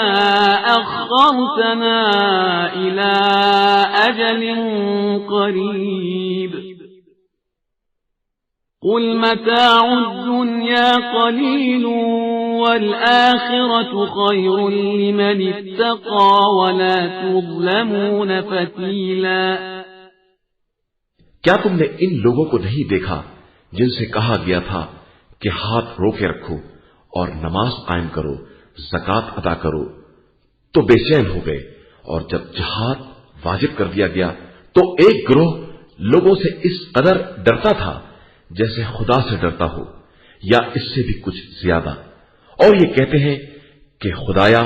أَخَّرْتَنَا إِلَى أَجَلٍ قَرِيبٍ قُلْ مَتَاعُ الدُّنْيَا قَلِيلٌ وَالْآخِرَةُ خَيْرٌ لِمَنِ اتَّقَى وَلَا تُظْلَمُونَ فَتِيلًا۔ کیا تم نے ان لوگوں کو نہیں دیکھا جن سے کہا گیا تھا کہ ہاتھ روکے رکھو اور نماز قائم کرو، زکوٰۃ ادا کرو، تو بے چین ہو گئے، اور جب جہاد واجب کر دیا گیا تو ایک گروہ لوگوں سے اس قدر ڈرتا تھا جیسے خدا سے ڈرتا ہو یا اس سے بھی کچھ زیادہ، اور یہ کہتے ہیں کہ خدایا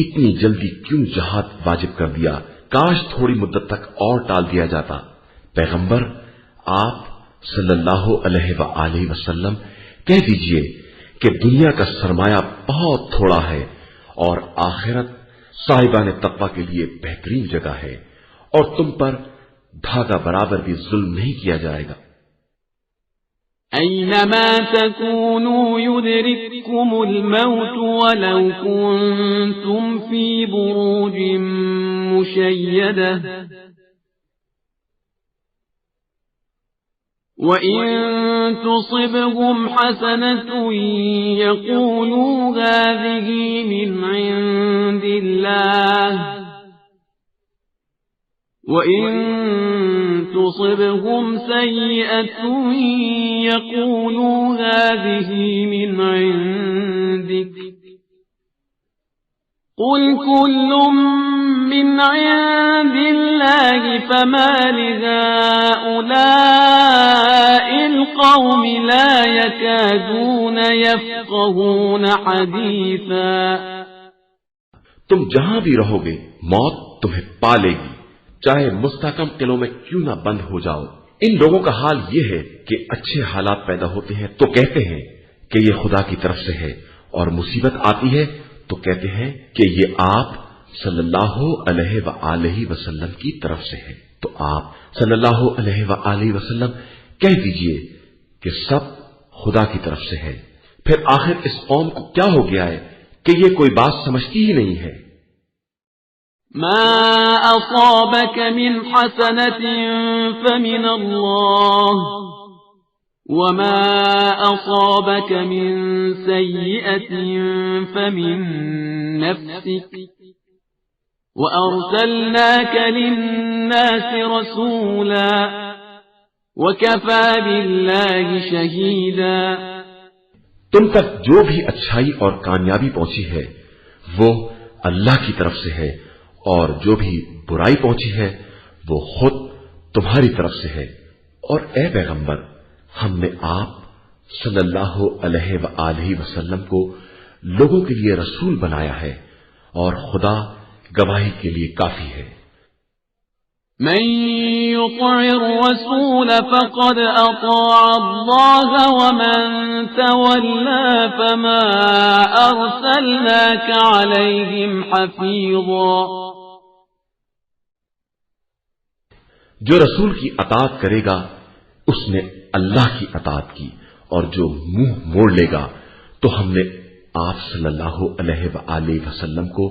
اتنی جلدی کیوں جہاد واجب کر دیا، کاش تھوڑی مدت تک اور ٹال دیا جاتا۔ پیغمبر آپ صلی اللہ علیہ وآلہ وسلم کہہ دیجئے کہ دنیا کا سرمایہ بہت تھوڑا ہے اور آخرت صاحبان تقوی کے لیے بہترین جگہ ہے، اور تم پر دھاگا برابر بھی ظلم نہیں کیا جائے گا۔ أينما تكونوا يدرككم الموت ولو كنتم في بروج مشيدة وإن تصبهم حسنة يقولوا هذه من عند الله وَإِن تُصِبْهُمْ سَيِّئَةٌ يَقُولُوا هَذِهِ مِنْ عِنْدِكَ قُلْ كُلٌّ مِّنْ عِنْدِ اللَّهِ فَمَا لِهَٰؤُلَاءِ الْقَوْمِ لَا يَكَادُونَ يَفْقَهُونَ حَدِيثًا۔ تم جہاں بھی رہو گے موت تمہیں پالے گی، چاہے مستحکم قلعوں میں کیوں نہ بند ہو جاؤ۔ ان لوگوں کا حال یہ ہے کہ اچھے حالات پیدا ہوتے ہیں تو کہتے ہیں کہ یہ خدا کی طرف سے ہے، اور مصیبت آتی ہے تو کہتے ہیں کہ یہ آپ صلی اللہ علیہ وآلہ وسلم کی طرف سے ہے۔ تو آپ صلی اللہ علیہ وآلہ وسلم کہہ دیجئے کہ سب خدا کی طرف سے ہے۔ پھر آخر اس قوم کو کیا ہو گیا ہے کہ یہ کوئی بات سمجھتی ہی نہیں ہے۔ ما أصابك من حسنة فمن الله وما أصابك من سيئة فمن نفسك وأرسلناك للناس رسولا وكفى بالله شهيدا۔ تم تک جو بھی اچھائی اور کامیابی پہنچی ہے وہ اللہ کی طرف سے ہے، اور جو بھی برائی پہنچی ہے وہ خود تمہاری طرف سے ہے۔ اور اے پیغمبر، ہم نے آپ صلی اللہ علیہ وآلہ وسلم کو لوگوں کے لیے رسول بنایا ہے، اور خدا گواہی کے لیے کافی ہے۔ من يطع الرسول فقد أطاع الله ومن تولى فما أرسلناك عليهم حفيظا۔ جو رسول کی اطاعت کرے گا اس نے اللہ کی اطاعت کی، اور جو منہ موڑ لے گا تو ہم نے آپ صلی اللہ علیہ وآلہ وسلم کو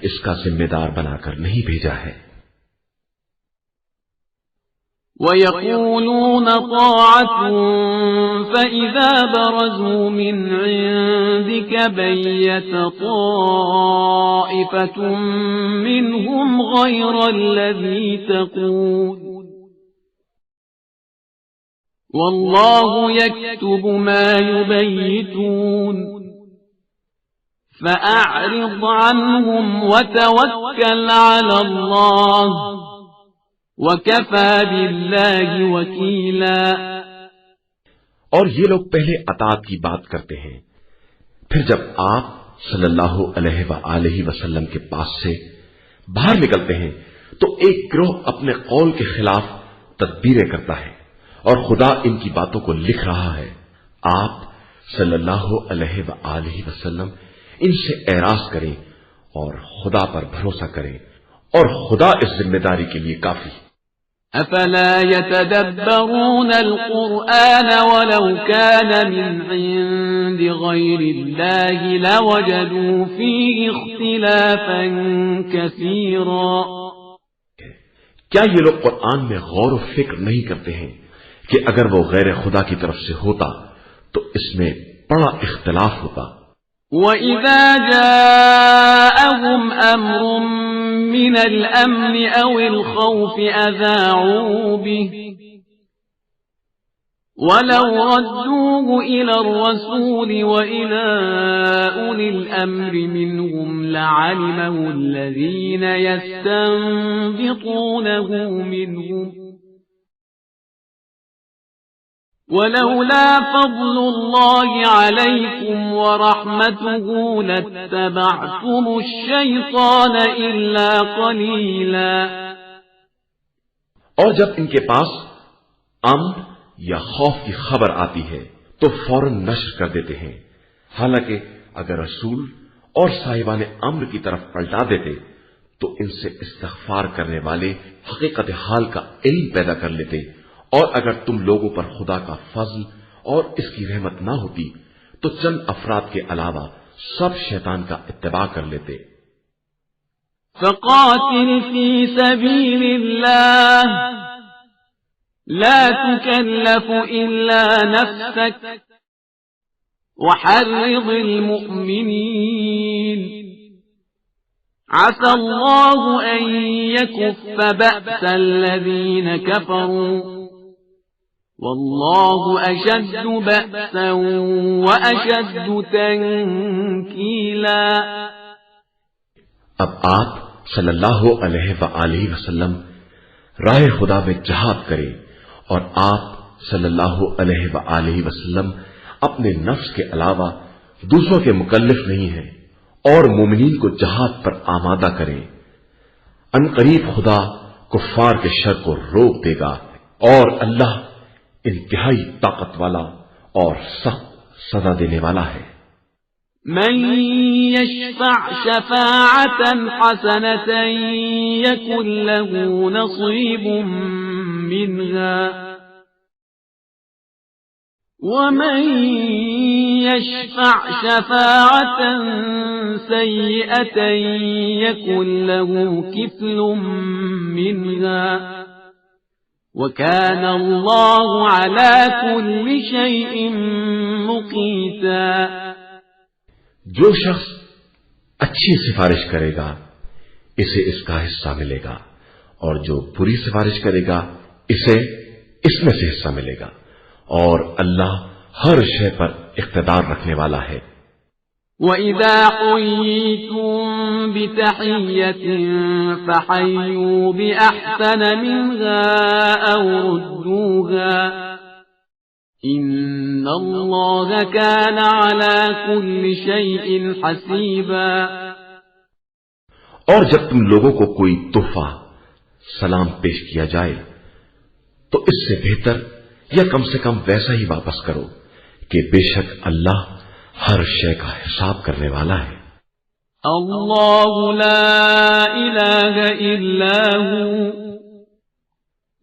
اس کا ذمہ دار بنا کر نہیں بھیجا ہے۔ وَيَقُولُونَ طَاعَةٌ فَإِذَا بَرَزُوا مِنْ عِنْدِكَ بَيَّتَ طَائِفَةٌ مِّنْهُمْ غَيْرَ الَّذِي تَقُولُ وَاللَّهُ يَكْتُبُ مَا يُبَيِّتُونَ فَأَعْرِضْ عَنْهُمْ وَتَوَكَّلْ عَلَى اللَّهِ وَكَفَى بِاللَّهِ وَكِيلًا۔ اور یہ لوگ پہلے اطاعت کی بات کرتے ہیں، پھر جب آپ صلی اللہ علیہ وآلہ وسلم کے پاس سے باہر نکلتے ہیں تو ایک گروہ اپنے قول کے خلاف تدبیریں کرتا ہے، اور خدا ان کی باتوں کو لکھ رہا ہے۔ آپ صلی اللہ علیہ وآلہ وسلم ان سے اعراض کریں اور خدا پر بھروسہ کریں، اور خدا اس ذمہ داری کے لیے کافی۔ أَفَلَا يَتَدَبَّرُونَ الْقُرْآنَ وَلَوْ كَانَ مِنْ عِنْدِ غَيْرِ اللَّهِ لَوَجَدُوا فِيهِ اخْتِلَافًا كَثِيرًا۔ کیا یہ لوگ قرآن میں غور و فکر نہیں کرتے ہیں کہ اگر وہ غیر خدا کی طرف سے ہوتا تو اس میں بڑا اختلاف ہوتا۔ وَإِذَا جَاءَهُمْ أَمْرٌ مِّنَ الْأَمْنِ أَوِ الْخَوْفِ أَذَاعُوا بِهِ وَلَوْ رَدُّوهُ إِلَى الرَّسُولِ وَإِلَى أُولِي الْأَمْرِ مِنْهُمْ لَعَلِمَهُ الَّذِينَ يَسْتَنبِطُونَهُ مِنْهُمْ وَلَوْلَا فَضْلُ اللَّهِ عَلَيْكُمْ وَرَحْمَتُهُ لَاتَّبَعْتُمُ الشَّيْطَانَ إِلَّا قَلِيلًا۔ اور جب ان کے پاس امن یا خوف کی خبر آتی ہے تو فوراً نشر کر دیتے ہیں، حالانکہ اگر رسول اور صاحبان امر کی طرف پلٹا دیتے تو ان سے استغفار کرنے والے حقیقت حال کا علم پیدا کر لیتے، اور اگر تم لوگوں پر خدا کا فضل اور اس کی رحمت نہ ہوتی تو چند افراد کے علاوہ سب شیطان کا اتباع کر لیتے۔ فقاتل في سبيل الله لا تكلف إلا نفسك وحرض المؤمنين عسى الله أن يكف بأس الذين كفروا والله أشد بأسا وأشد تنكيلا۔ اب آپ صلی اللہ علیہ وآلہ وسلم راہ خدا میں جہاد کرے، اور آپ صلی اللہ علیہ وآلہ وسلم اپنے نفس کے علاوہ دوسروں کے مکلف نہیں ہیں، اور مومنین کو جہاد پر آمادہ کریں۔ ان قریب خدا کفار کے شر کو روک دے گا، اور اللہ انتہائی طاقت والا اور سخت سزا دینے والا ہے۔ من يشفع شفاعة حسنة يكن له نصيب منها ومن يشفع شفاعة سيئة يكن له كفل منها وكان الله على كل شيء مقيتا۔ جو شخص اچھی سفارش کرے گا اسے اس کا حصہ ملے گا، اور جو بری سفارش کرے گا اسے اس میں سے حصہ ملے گا، اور اللہ ہر شے پر اقتدار رکھنے والا ہے۔ وَإِذَا حُيِّيتُم بِتَحِيَّةٍ فَحَيُّوا بِأَحْسَنَ مِنْهَا أَوْ رُدُّوهَا إِنَّ اللَّهَ كَانَ عَلَى كُلِّ شَيْءٍ حَسِيبًا۔ اور جب تم لوگوں کو کوئی تحفہ سلام پیش کیا جائے تو اس سے بہتر یا کم سے کم ویسا ہی واپس کرو کہ بے شک اللہ ہر شے کا حساب کرنے والا ہے۔ اللہ لا الہ الا هو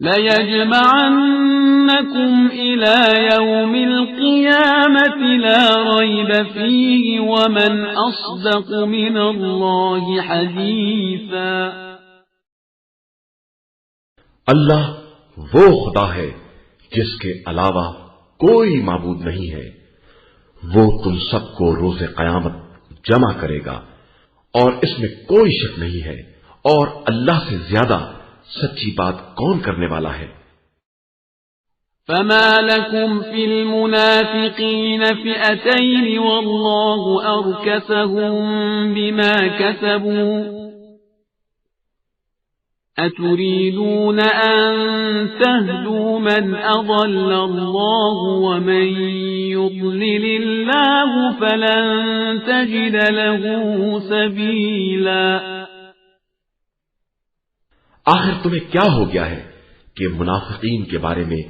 لَيَجْمَعَنَّكُمْ إِلَى يَوْمِ الْقِيَامَةِ لَا رَيْبَ فِيهِ وَمَنْ أَصْدَقُ مِنَ اللَّهِ حَدِيثًا۔ اللہ وہ خدا ہے جس کے علاوہ کوئی معبود نہیں ہے، وہ تم سب کو روز قیامت جمع کرے گا، اور اس میں کوئی شک نہیں ہے، اور اللہ سے زیادہ سچی بات کون کرنے والا ہے۔ فما لكم في المنافقين فئتين والله أركسهم بما كسبوا أتريدون أن تهدوا من أضل الله ومن يضلل الله فلن تجد له سبيلا۔ آخر تمہیں کیا ہو گیا ہے کہ منافقین کے بارے میں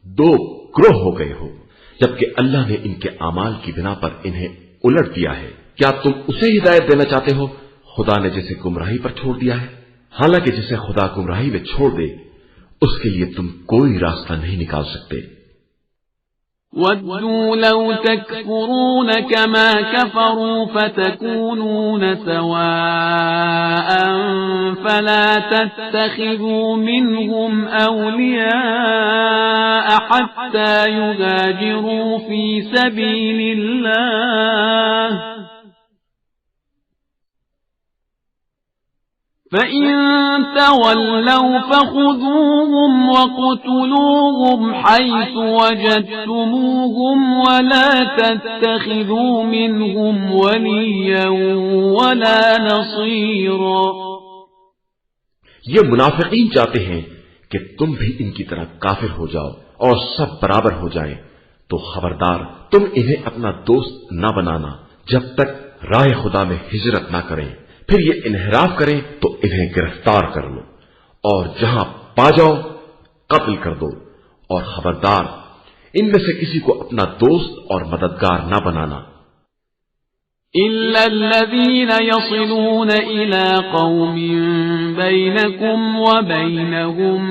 دو گروہ ہو گئے ہو، جبکہ اللہ نے ان کے اعمال کی بنا پر انہیں الٹ دیا ہے؟ کیا تم اسے ہدایت دینا چاہتے ہو خدا نے جسے گمراہی پر چھوڑ دیا ہے؟ حالانکہ جسے خدا گمراہی میں چھوڑ دے اس کے لیے تم کوئی راستہ نہیں نکال سکتے۔ وَدُّوا لَوْ تَكْفُرُونَ كَمَا كَفَرُوا فَتَكُونُونَ سَوَاءً فَلَا تَتَّخِذُوا مِنْهُمْ أَوْلِيَاءَ حَتَّى يُهَاجِرُوا فِي سَبِيلِ اللَّهِ فَإِن تَوَلَّوْا فَخُذُوهُمْ وَاقْتُلُوهُمْ حَيْثُ وَجَدتُّمُوهُمْ وَلَا تَتَّخِذُوا مِنْهُمْ وَلِيًّا وَلَا نَصِيرًا۔ یہ منافقین چاہتے ہیں کہ تم بھی ان کی طرح کافر ہو جاؤ اور سب برابر ہو جائیں، تو خبردار تم انہیں اپنا دوست نہ بنانا جب تک راہ خدا میں ہجرت نہ کریں، پھر یہ انحراف کریں تو انہیں گرفتار کر لو، اور جہاں پا جاؤ قتل کر دو، اور خبردار ان میں سے کسی کو اپنا دوست اور مددگار نہ بنانا إلا الذين يصلون إلى قوم بينكم وبينهم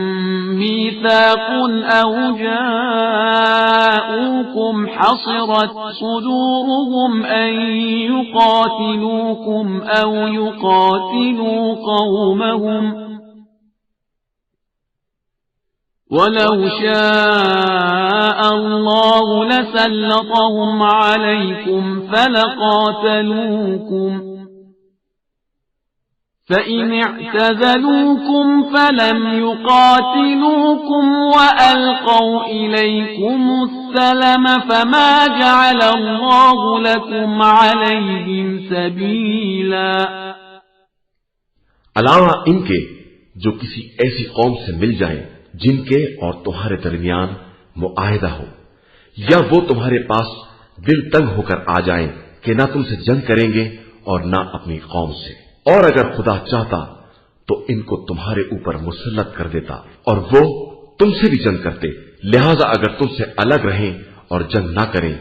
ميثاق أو جاءوكم حصرت صدورهم أن يقاتلوكم أو يقاتلوا قومهم وَلَوْ شَاءَ اللَّهُ لَسَلَّطَهُمْ عَلَيْكُمْ فَلَقَاتَلُوكُمْ فَإِنِ اعْتَزَلُوكُمْ فَلَمْ يُقَاتِلُوكُمْ وَأَلْقَوْا إِلَيْكُمُ السَّلَمَ فَمَا جَعَلَ اللَّهُ لَكُمْ عَلَيْهِمْ سَبِيلًا علاوہ ان کے جو کسی ایسی قوم سے مل جائیں جن کے اور تمہارے درمیان معاہدہ ہو، یا وہ تمہارے پاس دل تنگ ہو کر آ جائیں کہ نہ تم سے جنگ کریں گے اور نہ اپنی قوم سے، اور اگر خدا چاہتا تو ان کو تمہارے اوپر مسلط کر دیتا اور وہ تم سے بھی جنگ کرتے، لہذا اگر تم سے الگ رہیں اور جنگ نہ کریں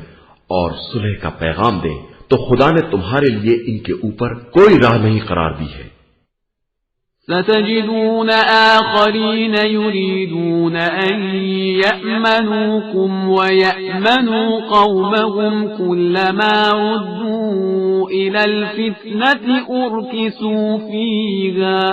اور صلح کا پیغام دیں تو خدا نے تمہارے لیے ان کے اوپر کوئی راہ نہیں قرار دی ہے۔ ستجدون آخرين يريدون أن يأمنوكم ويأمنوا قومهم كلما ردوا إلى الفتنة أركسوا فيها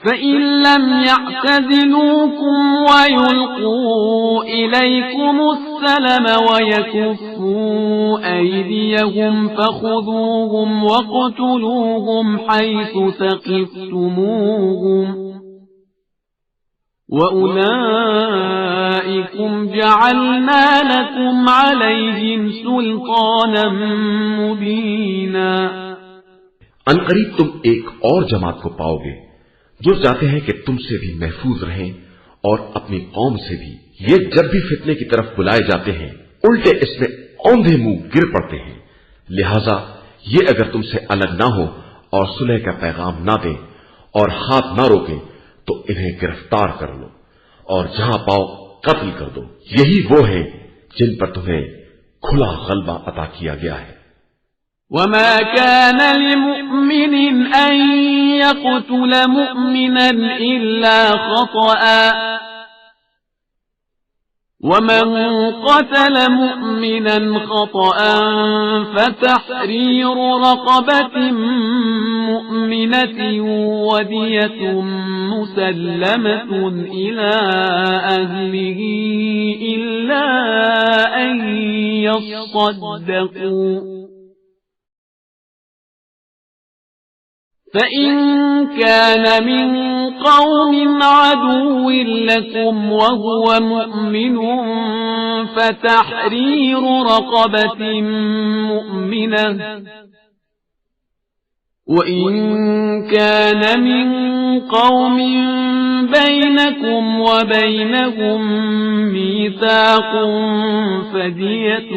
فَإِن لَّمْ يَعْتَزِلُوكُمْ وَيُلْقُوا إِلَيْكُمُ السَّلَمَ وَيَكُفُّوا أَيْدِيَهُمْ فَخُذُوهُمْ وَاقْتُلُوهُمْ حَيْثُ ثَقِفْتُمُوهُمْ وَأُولَئِكُمْ جَعَلْنَا لَكُمْ عَلَيْهِمْ سُلْطَانًا مُبِينًا۔ عنقریب تم ایک اور جماعت کو پاؤ گے جو چاہتے ہیں کہ تم سے بھی محفوظ رہیں اور اپنی قوم سے بھی، یہ جب بھی فتنے کی طرف بلائے جاتے ہیں الٹے اس میں اوندھے منہ گر پڑتے ہیں، لہذا یہ اگر تم سے الگ نہ ہو اور صلح کا پیغام نہ دیں اور ہاتھ نہ روکیں تو انہیں گرفتار کر لو اور جہاں پاؤ قتل کر دو، یہی وہ ہیں جن پر تمہیں کھلا غلبہ عطا کیا گیا ہے۔ وَمَا كَانَ لِمُؤْمِنٍ أَن يَقْتُلَ مُؤْمِنًا إِلَّا خَطَأً وَمَن قَتَلَ مُؤْمِنًا خَطَأً فَتَحْرِيرُ رَقَبَةٍ مُؤْمِنَةٍ وَدِيَةٌ مُسَلَّمَةٌ إِلَى أَهْلِهِ إِلَّا أَن يَصَّدَّقُوا فَإِن كَانَ مِن قَوْمٍ عَدُوٍّ لَكُمْ وَهُوَ مُؤْمِنٌ فَتَحْرِيرُ رَقَبَةٍ مُؤْمِنَةٍ وَإِن كَانَ مِن قَوْمٍ بَيْنَكُمْ وَبَيْنَهُم مِّيثَاقٌ فَدِيَةٌ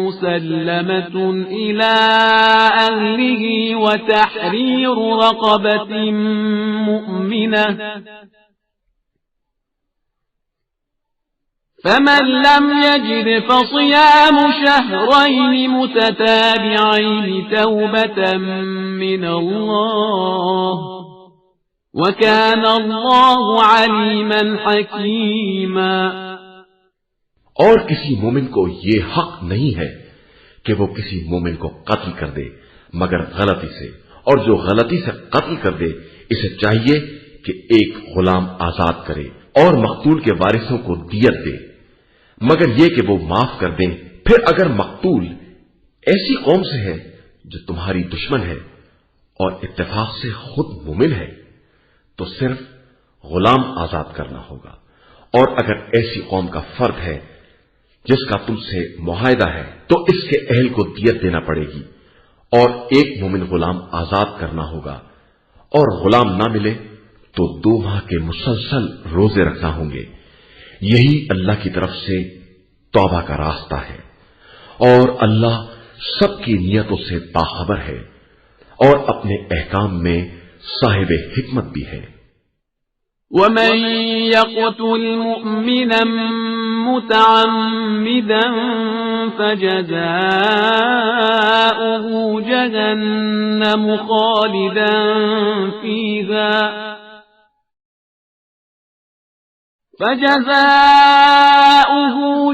مُسَلَّمَةٌ إِلَى أَهْلِهِ وَتَحْرِيرُ رَقَبَةٍ مُؤْمِنَةٍ فَمَن لَّمْ يَجِدْ فَصِيَامُ شَهْرَيْنِ مُتَتَابِعَيْنِ تَوْبَةً مِّنَ اللَّهِ وَكَانَ اللَّهُ عَلِيمًا حَكِيمًا۔ اور کسی مومن کو یہ حق نہیں ہے کہ وہ کسی مومن کو قتل کر دے مگر غلطی سے، اور جو غلطی سے قتل کر دے اسے چاہیے کہ ایک غلام آزاد کرے اور مقتول کے وارثوں کو دیت دے، مگر یہ کہ وہ معاف کر دیں۔ پھر اگر مقتول ایسی قوم سے ہے جو تمہاری دشمن ہے اور اتفاق سے خود مومن ہے تو صرف غلام آزاد کرنا ہوگا، اور اگر ایسی قوم کا فرد ہے جس کا تم سے معاہدہ ہے تو اس کے اہل کو دیت دینا پڑے گی اور ایک مومن غلام آزاد کرنا ہوگا، اور غلام نہ ملے تو 2 ماہ کے مسلسل روزے رکھنا ہوں گے۔ یہی اللہ کی طرف سے توبہ کا راستہ ہے، اور اللہ سب کی نیتوں سے باخبر ہے اور اپنے احکام میں صاحب حکمت بھی ہے۔ ومن يقتل مؤمنا متعمدا فجزاؤه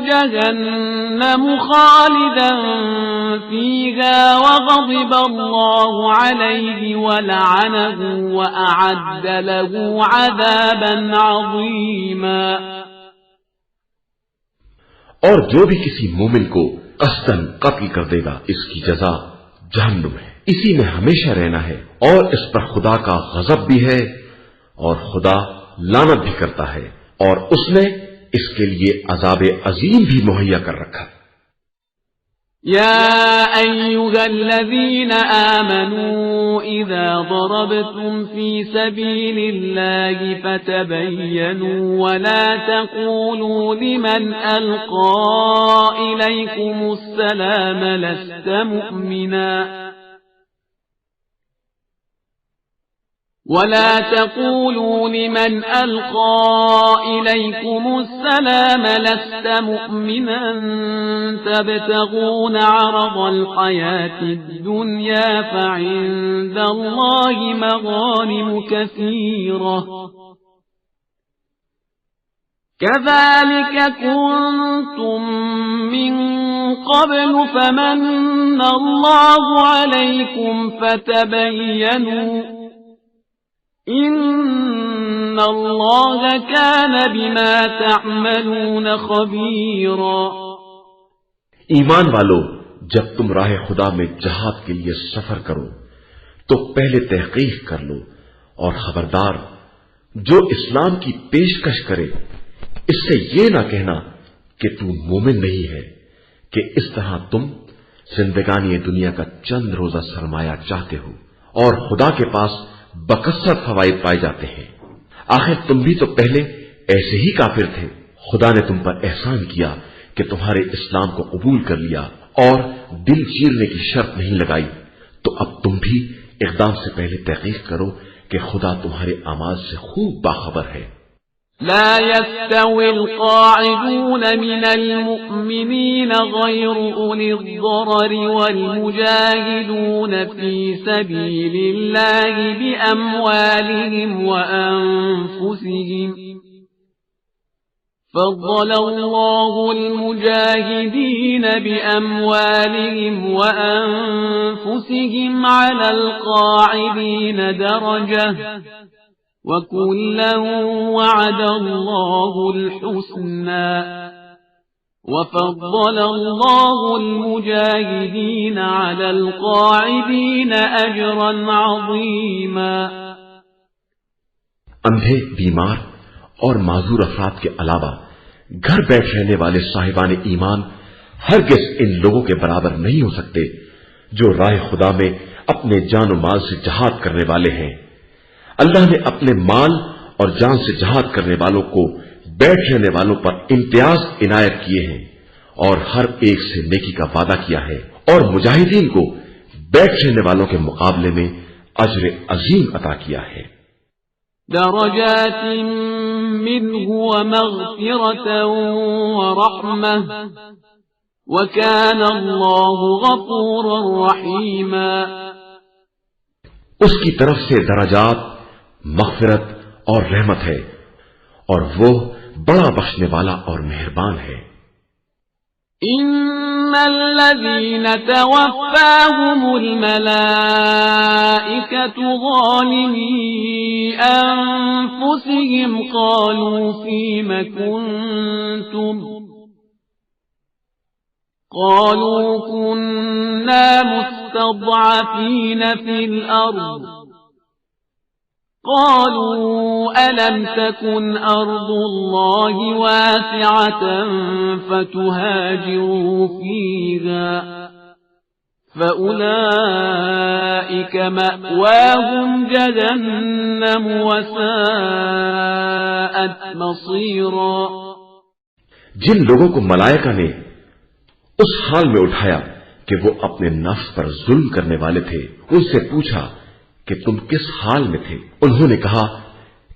جهنم خالدا فيها وغضب الله عليه ولعنه وأعد له عذابا عظيما. اور جو بھی کسی مومن کو قصدن قتل کر دے گا اس کی جزا جہنم ہے، اسی میں ہمیشہ رہنا ہے، اور اس پر خدا کا غضب بھی ہے اور خدا لعنت بھی کرتا ہے، اور اس نے اس کے لیے عذاب عظیم بھی مہیا کر رکھا. يا أيها الذين آمنوا إذا ضربتم في سبيل الله فتبينوا ولا تقولوا لمن ألقى إليكم السلام لست مؤمنا تبتغون عرض الحياة الدنيا فعند الله مغانم كثيرة كذلك كنتم من قبل فمن الله عليكم فتبينوا ان اللہ کان بما تعملون خبیرا. ایمان والو، جب تم راہ خدا میں جہاد کے لیے سفر کرو تو پہلے تحقیق کر لو، اور خبردار جو اسلام کی پیشکش کرے اس سے یہ نہ کہنا کہ تو مومن نہیں ہے، کہ اس طرح تم زندگانی دنیا کا چند روزہ سرمایہ چاہتے ہو اور خدا کے پاس بکثرت فوائد پائے جاتے ہیں. آخر تم بھی تو پہلے ایسے ہی کافر تھے. خدا نے تم پر احسان کیا کہ تمہارے اسلام کو قبول کر لیا اور دل چیرنے کی شرط نہیں لگائی. تو اب تم بھی اقدام سے پہلے تحقیق کرو کہ خدا تمہارے اعمال سے خوب باخبر ہے. لا يستوي القاعدون من المؤمنين غير أولي الضرر والمجاهدون في سبيل الله بأموالهم وأنفسهم فضل الله المجاهدين بأموالهم وأنفسهم على القاعدين درجة وَكُلًّا وَعَدَ اللَّهُ الْحُسْنَى وَفَضَّلَ اللَّهُ الْمُجَاهِدِينَ عَلَى الْقَاعِدِينَ أَجْرًا عَظِيمًا. اندھے، بیمار اور معذور افراد کے علاوہ گھر بیٹھ رہنے والے صاحبان ایمان ہرگز ان لوگوں کے برابر نہیں ہو سکتے جو راہ خدا میں اپنے جان و مال سے جہاد کرنے والے ہیں. اللہ نے اپنے مال اور جان سے جہاد کرنے والوں کو بیٹھ رہنے والوں پر امتیاز عنایت کیے ہیں اور ہر ایک سے نیکی کا وعدہ کیا ہے، اور مجاہدین کو بیٹھ رہنے والوں کے مقابلے میں اجر عظیم عطا کیا ہے. درجات منه ومغفرة ورحمة وكان الله غفورا رحيما. اس کی طرف سے درجات، مغفرت اور رحمت ہے، اور وہ بڑا بخشنے والا اور مہربان ہے. ان الذين توفاهم الملائكة ظالمي انفسهم قالوا فيم كنتم قالوا كنا مستضعفين في الأرض قالوا ألم تكن أرض الله واسعة فتهاجروا فيها فأولئك مأواهم جهنم وساءت مصيرا. جن لوگوں کو ملائکہ نے اس حال میں اٹھایا کہ وہ اپنے نفس پر ظلم کرنے والے تھے، ان سے پوچھا کہ تم کس حال میں تھے؟ انہوں نے کہا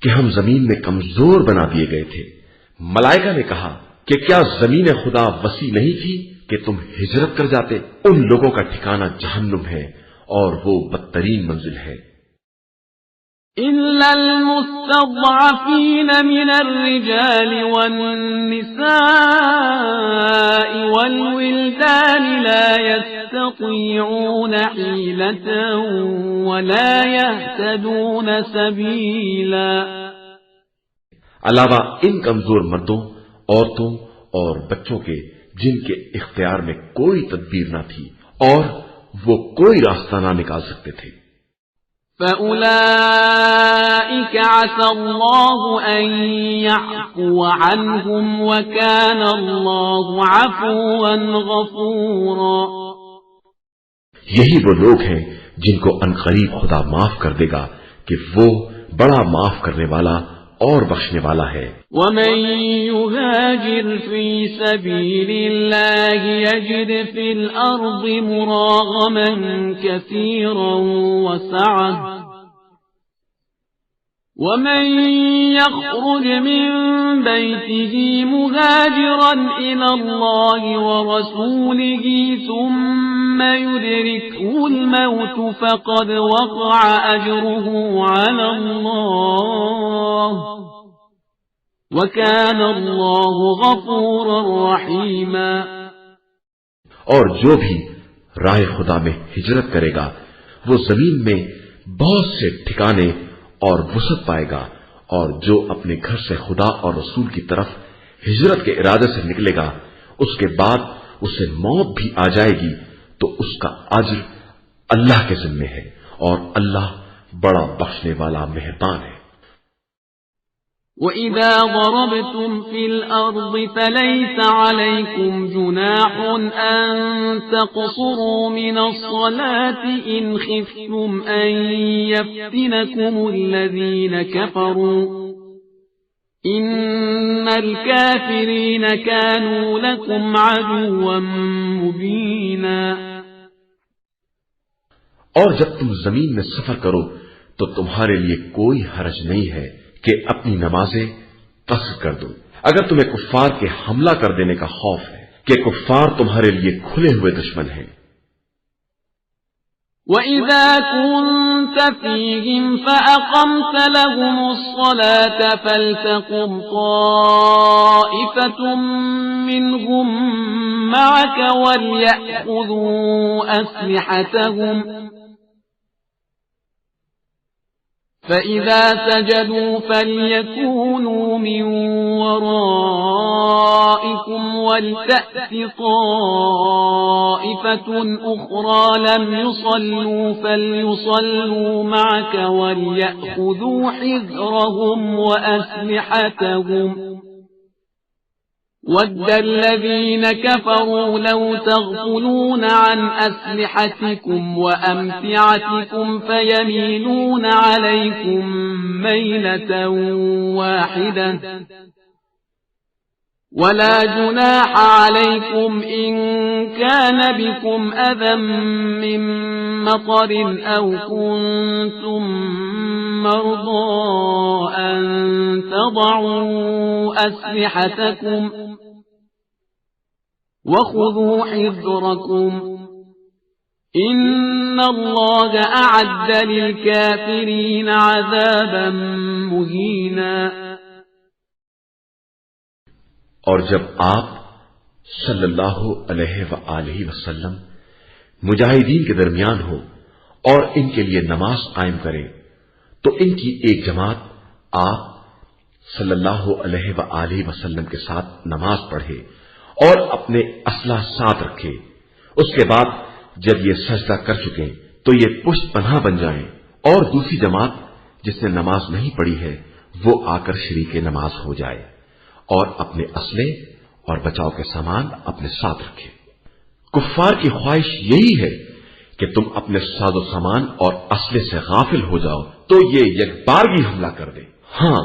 کہ ہم زمین میں کمزور بنا دیے گئے تھے۔ ملائکہ نے کہا کہ کیا زمین خدا وسیع نہیں تھی کہ تم ہجرت کر جاتے؟ ان لوگوں کا ٹھکانہ جہنم ہے اور وہ بدترین منزل ہے۔ إلا المستضعفين من الرجال والنساء والولدان لا يستطيعون حيلة ولا يهتدون سبيلا۔ علاوہ ان کمزور مردوں، عورتوں اور بچوں کے جن کے اختیار میں کوئی تدبیر نہ تھی اور وہ کوئی راستہ نہ نکال سکتے تھے۔ فَأُولَئِكَ عَسَى اللَّهُ أَن يَعْفُوَ عَنْهُمْ وَكَانَ اللَّهُ عَفُوًّا غَفُورًا۔ یہی وہ لوگ ہیں جن کو عنقریب خدا معاف کر دے گا کہ وہ بڑا معاف کرنے والا اور بخشنے والا ہے۔ وَمَن يُهَاجِرْ فِي سَبِيلِ اللَّهِ يَجِدْ فِي الْأَرْضِ مُرَاغَمًا كَثِيرًا وَسَعَةً وَمَن يَخْرُجْ مِن بَيْتِهِ مُهَاجِرًا إِلَى اللَّهِ وَرَسُولِهِ ثُمَّ يُدْرِكْهُ الْمَوْتُ فَقَدْ وَقَعَ أَجْرُهُ عَلَى اللَّهِ وَكَانَ اللَّهُ غَفُورًا رَّحِيمًا۔ اور جو بھی راہ خدا میں ہجرت کرے گا وہ زمین میں بہت سے ٹھکانے اور وسعت پائے گا، اور جو اپنے گھر سے خدا اور رسول کی طرف ہجرت کے ارادے سے نکلے گا اس کے بعد اسے موت بھی آ جائے گی تو اس کا اجر اللہ کے ذمے ہے، اور اللہ بڑا بخشنے والا مہربان ہے۔ وَإِذَا ضَرَبْتُمْ فِي الْأَرْضِ فَلَيْسَ عَلَيْكُمْ جُنَاحٌ أَن تَقْصُرُوا مِنَ الصَّلَاةِ إِنْ خِفْتُمْ أَن يَفْتِنَكُمُ الَّذِينَ كَفَرُوا إِنَّ الْكَافِرِينَ كَانُوا لَكُمْ عَدُوًّا مُبِينًا۔ اور جب تم زمین میں سفر کرو تو تمہارے لیے کوئی حرج نہیں ہے کہ اپنی نمازیں قصر کر دو، اگر تمہیں کفار کے حملہ کر دینے کا خوف ہے کہ کفار تمہارے لیے کھلے ہوئے دشمن ہیں۔ وَإِذَا كُنْتَ فِيهِمْ فَأَقَمْتَ لَهُمُ الصَّلَاةَ فَلْتَقُمْ طَائِفَةٌ مِّنْهُمْ مَعَكَ وَلْيَأْخُذُوا أَسْلِحَتَهُمْ فَإِذَا سَجَدُوا فَلْيَكُونُوا مِنْ وَرَائِكُمْ وَلْتَأْتِ طَائِفَةٌ أُخْرَى لَمْ يُصَلُّوا فَلْيُصَلُّوا مَعَكَ وَلْيَأْخُذُوا حِذْرَهُمْ وَأَسْلِحَتَهُمْ وَدَّ الَّذِينَ كَفَرُوا لَوْ تَغْفُلُونَ عَنْ أَسْلِحَتِكُمْ وَأَمْتِعَتِكُمْ فَيَمِيلُونَ عَلَيْكُمْ مَيْلَةً وَاحِدَةً وَلَا جُنَاحَ عَلَيْكُمْ إِن كَانَ بِكُمْ أَذًى مِّن مَّطَرٍ أَوْ كُنتُم مَّرْضَىٰ أَن تَضَعُوا أَسْلِحَتَكُمْ وَخُذُوا حِذْرَكُمْ إِنَّ اللَّهَ أَعَدَّ لِلْكَافِرِينَ عَذَابًا مُهِينًا۔ اور جب آپ صلی اللہ علیہ وآلہ وسلم مجاہدین کے درمیان ہو اور ان کے لیے نماز قائم کریں تو ان کی ایک جماعت آپ صلی اللہ علیہ وآلہ وسلم کے ساتھ نماز پڑھے اور اپنے اسلحہ ساتھ رکھے، اس کے بعد جب یہ سجدہ کر چکے تو یہ پشت پناہ بن جائیں، اور دوسری جماعت جس نے نماز نہیں پڑھی ہے وہ آ کر شریک نماز ہو جائے اور اپنے اسلحے اور بچاؤ کے سامان اپنے ساتھ رکھے۔ کفار کی خواہش یہی ہے کہ تم اپنے ساز و سامان اور اسلحے سے غافل ہو جاؤ تو یہ یکبارگی حملہ کر دے۔ ہاں،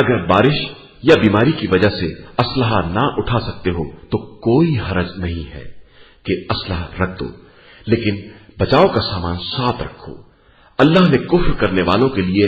اگر بارش یا بیماری کی وجہ سے اسلحہ نہ اٹھا سکتے ہو تو کوئی حرج نہیں ہے کہ اسلحہ رکھ دو، لیکن بچاؤ کا سامان ساتھ رکھو۔ اللہ نے کفر کرنے والوں کے لیے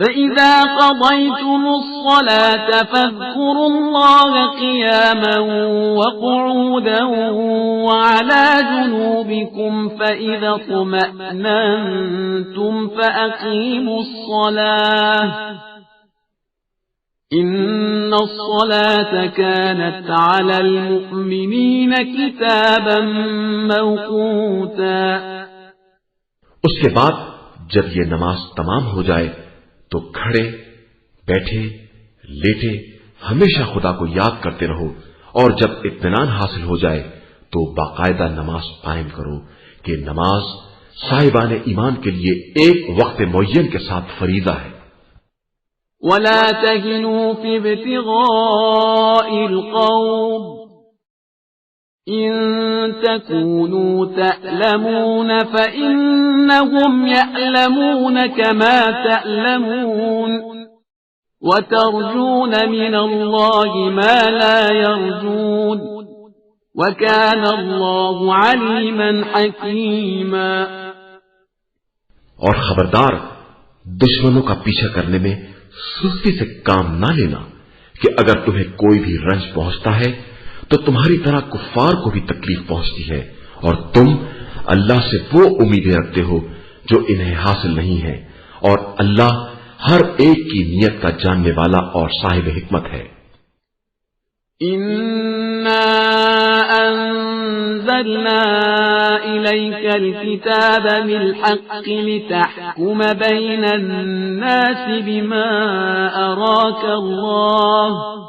فَإِذَا قَضَيْتُمُ الصَّلَاةَ فَاذْكُرُوا اللَّهَ قِيَامًا وَقُعُودًا وَعَلَى جُنُوبِكُمْ فَإِذَا اطْمَأْنَنْتُمْ فَأَقِيمُوا الصَّلَاةَ إِنَّ الصَّلَاةَ كَانَتْ عَلَى الْمُؤْمِنِينَ كِتَابًا مَوْقُوتًا۔ اس کے بعد جب یہ نماز تمام ہو جائے تو کھڑے بیٹھے لیٹے ہمیشہ خدا کو یاد کرتے رہو، اور جب اطمینان حاصل ہو جائے تو باقاعدہ نماز قائم کرو کہ نماز صاحبان ایمان کے لیے ایک وقت معین کے ساتھ فریضہ ہے۔ وَلَا تَهِنُوا فِي ابْتِغَاءِ الْقَوْمِ إِن تَكُونُوا تَأْلَمُونَ فَإِنَّهُمْ يَأْلَمُونَ كَمَا تَأْلَمُونَ وَتَرْجُونَ مِنَ اللَّهِ مَا لَا يَرْجُونَ وَكَانَ اللَّهُ عَلِيمًا حَكِيمًا۔ اور خبردار دشمنوں کا پیچھا کرنے میں سستی سے کام نہ لینا کہ اگر تمہیں کوئی بھی رنج پہنچتا ہے تو تمہاری طرح کفار کو بھی تکلیف پہنچتی ہے، اور تم اللہ سے وہ امیدیں رکھتے ہو جو انہیں حاصل نہیں ہے، اور اللہ ہر ایک کی نیت کا جاننے والا اور صاحب حکمت ہے۔ إِنَّا أَنزَلْنَا إِلَيْكَ الْكِتَابَ بِالْحَقِّ لِتَحْكُمَ بَيْنَ النَّاسِ بِمَا أَرَاكَ اللَّهُ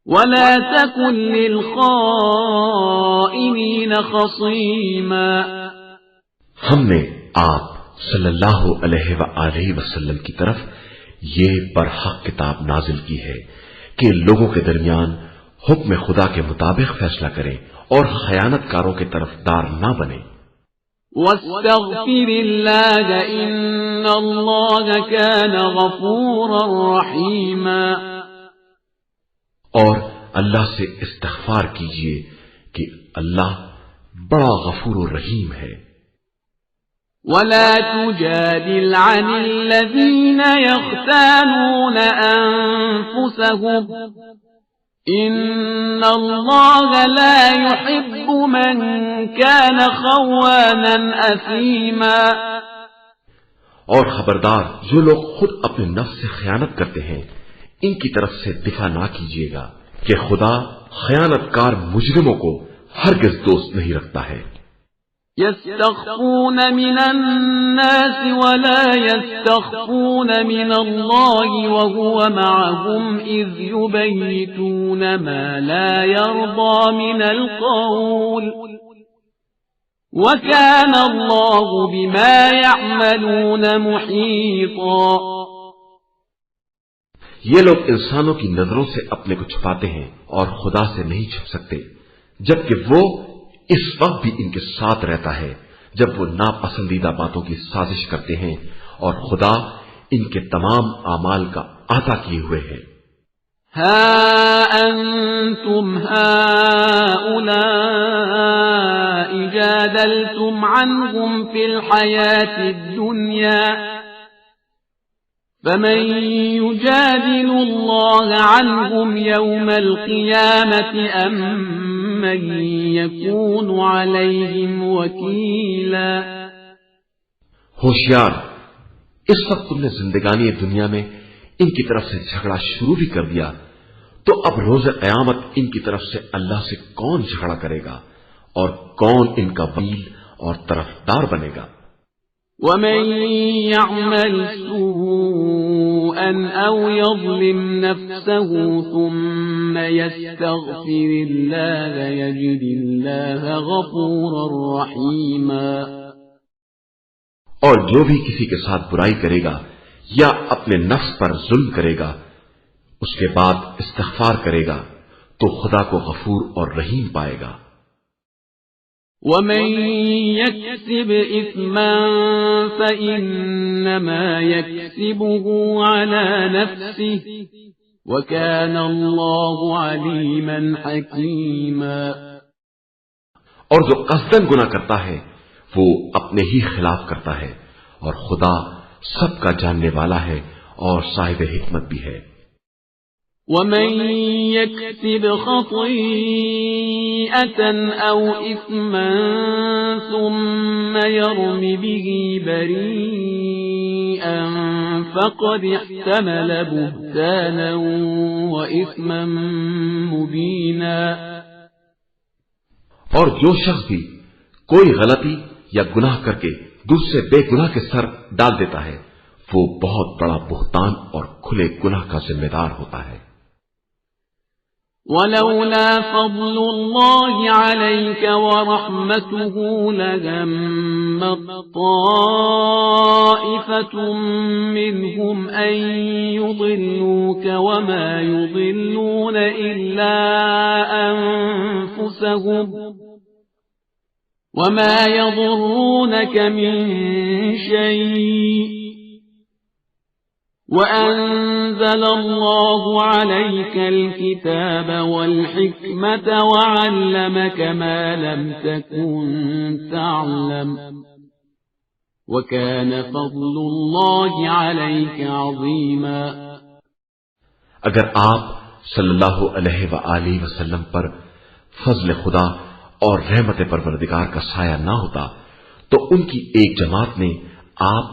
وَلَا تَكُنْ لِلْخَائِنِينَ خَصِيمًا۔ ہم نے آپ صلی اللہ علیہ وآلہ وسلم کی طرف یہ برحق کتاب نازل کی ہے کہ لوگوں کے درمیان حکم خدا کے مطابق فیصلہ کریں اور خیانت کاروں کے طرف دار نہ بنیں۔ وَاسْتَغْفِرِ اللَّهَ إِنَّ اللَّهَ كَانَ غَفُورًا رَحِيمًا۔ اور اللہ سے استغفار کیجئے کہ اللہ بڑا غفور و رحیم ہے۔ وَلَا تُجَادِلْ عَنِ الَّذِينَ يَخْتَانُونَ أَنفُسَهُمْ إِنَّ اللَّهَ لَا يُحِبُّ مَنْ كَانَ خَوَّانًا أَثِيمًا۔ اور خبردار جو لوگ خود اپنے نفس سے خیانت کرتے ہیں ان کی طرف سے دفاع نہ کیجیے گا کہ خدا خیانت کار مجرموں کو ہرگز دوست نہیں رکھتا ہے۔ يستخفون من الناس ولا يستخفون من الله وهو معهم إذ يبيتون ما لا يرضى من القول وكان الله بما يعملون محيطا۔ یہ لوگ انسانوں کی نظروں سے اپنے کو چھپاتے ہیں اور خدا سے نہیں چھپ سکتے، جبکہ وہ اس وقت بھی ان کے ساتھ رہتا ہے جب وہ ناپسندیدہ باتوں کی سازش کرتے ہیں، اور خدا ان کے تمام اعمال کا احاطہ کیے ہوئے ہے۔ ها أنتم هؤلاء جادلتم عنهم في الحياة الدنيا فمن يجادل الله عنهم يوم القيامة أم من يكون عليهم وكيلا۔ ہوشیار، اس وقت تم نے زندگانی دنیا میں ان کی طرف سے جھگڑا شروع بھی کر دیا، تو اب روز قیامت ان کی طرف سے اللہ سے کون جھگڑا کرے گا اور کون ان کا وکیل اور طرفدار بنے گا؟ وَمَن يَعْمَلْ سُوءًا أَوْ يَظْلِمْ نَفْسَهُ ثُمَّ يَسْتَغْفِرِ اللَّهَ يَجِدِ اللَّهَ غَفُورًا رَحِيمًا۔ اور جو بھی کسی کے ساتھ برائی کرے گا یا اپنے نفس پر ظلم کرے گا اس کے بعد استغفار کرے گا تو خدا کو غفور اور رحیم پائے گا۔ وَمَن يَكْسِبْ إِثْمًا فَإِنَّمَا يَكْسِبُهُ عَلَى نَفْسِهِ وَكَانَ اللَّهُ عَلِيمًا حَكِيمًا۔ اور جو قصداً گناہ کرتا ہے وہ اپنے ہی خلاف کرتا ہے اور خدا سب کا جاننے والا ہے اور صاحب حکمت بھی ہے۔ ومن يكسب خطيئة أو إثما ثم يرم به بريئا فقد احتمل بهتانا وإثما مبينا۔ اور جو شخص بھی کوئی غلطی یا گناہ کر کے دوسرے بے گناہ کے سر ڈال دیتا ہے وہ بہت بڑا بہتان اور کھلے گناہ کا ذمہ دار ہوتا ہے۔ ولولا فضل الله عليك ورحمته لهم طائفة منهم أن يضلوك وما يضلون إلا أنفسهم وما يضرونك من شيء وأنزل الله عليك الكتاب والحكمة وعلمك ما لم تكن تعلم وكان فضل الله عليك عظيما۔ اگر آپ صلی اللہ علیہ وآلہ وسلم پر فضل خدا اور رحمت پروردگار کا سایہ نہ ہوتا تو ان کی ایک جماعت نے آپ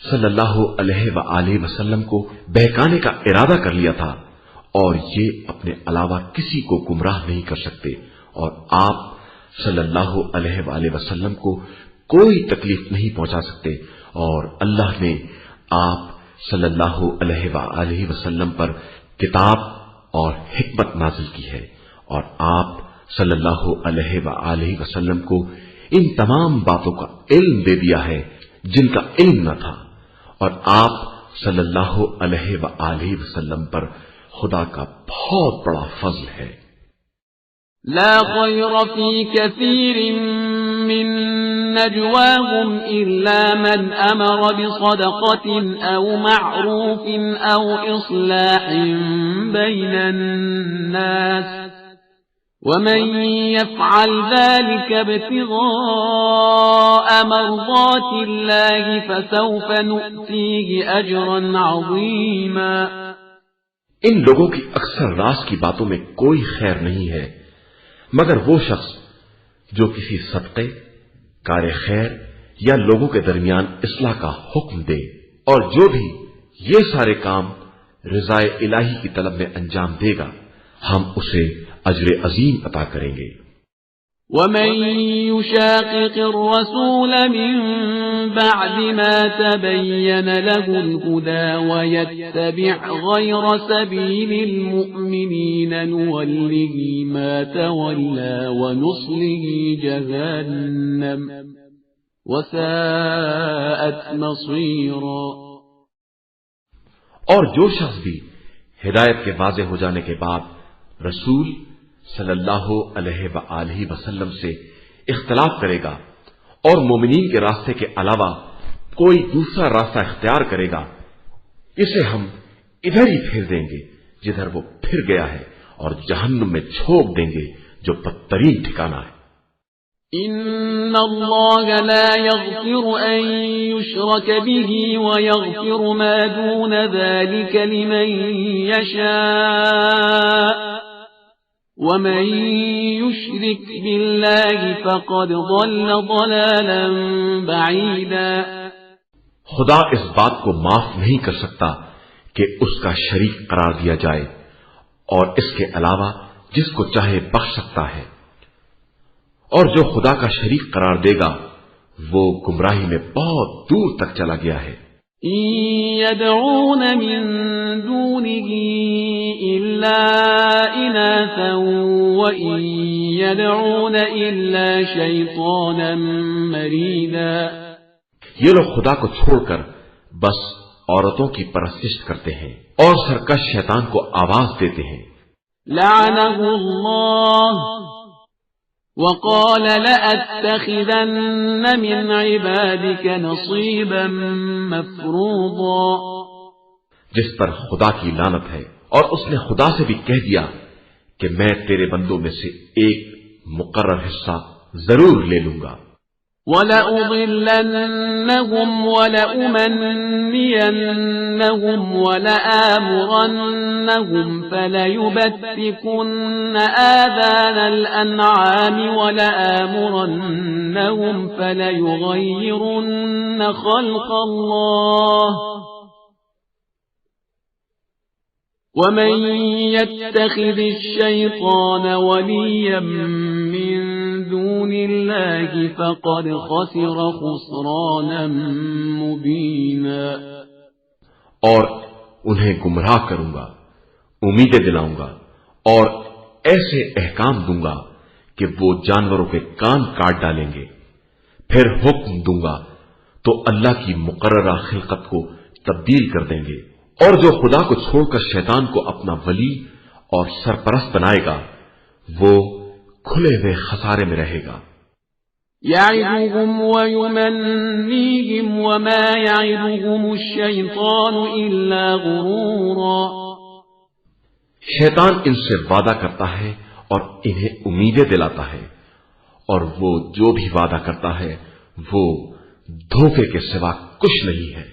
صلی اللہ علیہ وآلہ وسلم کو بہکانے کا ارادہ کر لیا تھا، اور یہ اپنے علاوہ کسی کو گمراہ نہیں کر سکتے، اور آپ صلی اللہ علیہ وآلہ وسلم کو کوئی تکلیف نہیں پہنچا سکتے، اور اللہ نے آپ صلی اللہ علیہ وآلہ وسلم پر کتاب اور حکمت نازل کی ہے، اور آپ صلی اللہ علیہ وآلہ وسلم کو ان تمام باتوں کا علم دے دیا ہے جن کا علم نہ تھا، اور آپ صلی اللہ علیہ وآلہ وسلم پر خدا کا بہت بڑا فضل ہے۔ لا خير في كثير من نجواهم إلا من أمر بصدقة أو معروف أو إصلاح بين الناس ومن يفعل ذلك ابتغاء مرضات الله فسوف نؤتيه أجرا عظيما۔ ان لوگوں کی اکثر راز کی باتوں میں کوئی خیر نہیں ہے مگر وہ شخص جو کسی صدقے، کار خیر یا لوگوں کے درمیان اصلاح کا حکم دے، اور جو بھی یہ سارے کام رضا الہی کی طلب میں انجام دے گا ہم اسے اجر عظیم عطا کریں گے۔ ومن يشاقق الرسول من بعد ما تبين له الهدى ويتبع غير سبيل المؤمنين نوله ما تولى ونصله جهنم وساءت مصيرا۔ اور جو شخص بھی ہدایت کے واضح ہو جانے کے بعد رسول صلی اللہ علیہ وآلہ وسلم سے اختلاف کرے گا اور مومنین کے راستے کے علاوہ کوئی دوسرا راستہ اختیار کرے گا اسے ہم ادھر ہی پھیر دیں گے جدھر وہ پھر گیا ہے اور جہنم میں جھونک دیں گے جو بدترین ٹھکانہ ہے۔ ان اللہ لا يغفر ان يشرك به ويغفر ما دون ذلك لمن يشاء ومن يشرك بالله فقد ضل ضلالا بعيدا۔ خدا اس بات کو معاف نہیں کر سکتا کہ اس کا شریک قرار دیا جائے اور اس کے علاوہ جس کو چاہے بخش سکتا ہے، اور جو خدا کا شریک قرار دے گا وہ گمراہی میں بہت دور تک چلا گیا ہے۔ إن يدعون من دونه إلا إناثا وإن يدعون إلا شيطانا مريدا۔ یہ لوگ خدا کو چھوڑ کر بس عورتوں کی پرستش کرتے ہیں اور سرکش شیطان کو آواز دیتے ہیں۔ لعنه الله وقال لأتخذن من عبادك نصيبا مفروضا۔ جس پر خدا کی لعنت ہے، اور اس نے خدا سے بھی کہہ دیا کہ میں تیرے بندوں میں سے ایک مقرر حصہ ضرور لے لوں گا۔ وَلَأُضِلَّنَّهُمْ وَلَأُمَنِّيَنَّهُمْ وَلَآمُرَنَّهُمْ فَلَيُبَتِّكُنَّ آذَانَ الْأَنْعَامِ وَلَآمُرَنَّهُمْ فَلَيُغَيِّرُنَّ خَلْقَ اللَّهِ وَمَن يَتَّخِذِ الشَّيْطَانَ وَلِيًّا مِّن دُونِ اللَّهِ فَقَدْ خَسِرَ خُسْرَانًا مُبِينًا۔ اور انہیں گمراہ کروں گا، امیدیں دلاؤں گا اور ایسے احکام دوں گا کہ وہ جانوروں کے کان کاٹ ڈالیں گے، پھر حکم دوں گا تو اللہ کی مقررہ خلقت کو تبدیل کر دیں گے، اور جو خدا کو چھوڑ کر شیطان کو اپنا ولی اور سرپرست بنائے گا وہ کھلے ہوئے خسارے میں رہے گا۔ يَعِدُهُمْ وَيُمَنِّيهِمْ وَمَا يَعِدُهُمُ الشَّيْطَانُ إِلَّا غُرُورًا۔ شیطان ان سے وعدہ کرتا ہے اور انہیں امیدیں دلاتا ہے، اور وہ جو بھی وعدہ کرتا ہے وہ دھوکے کے سوا کچھ نہیں ہے۔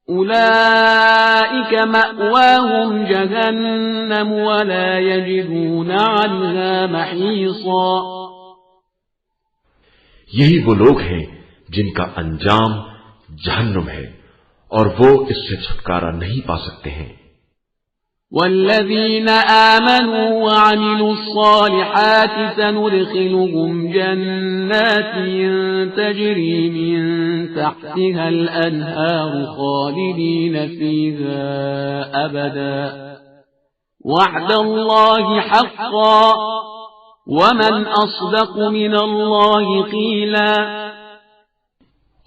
أُولَئِكَ مَأْوَاهُمْ جَهَنَّمُ وَلَا يَجِدُونَ عَنْهَا مَحِيصًا۔ یہی وہ لوگ ہیں جن کا انجام جہنم ہے اور وہ اس سے چھٹکارا نہیں پا سکتے ہیں۔ والذین آمنوا وعملوا الصالحات سندخلهم جنات تجری من تحتها الأنهار خالدین فيها أبدا وعد الله حقا ومن أصدق من الله قیلا۔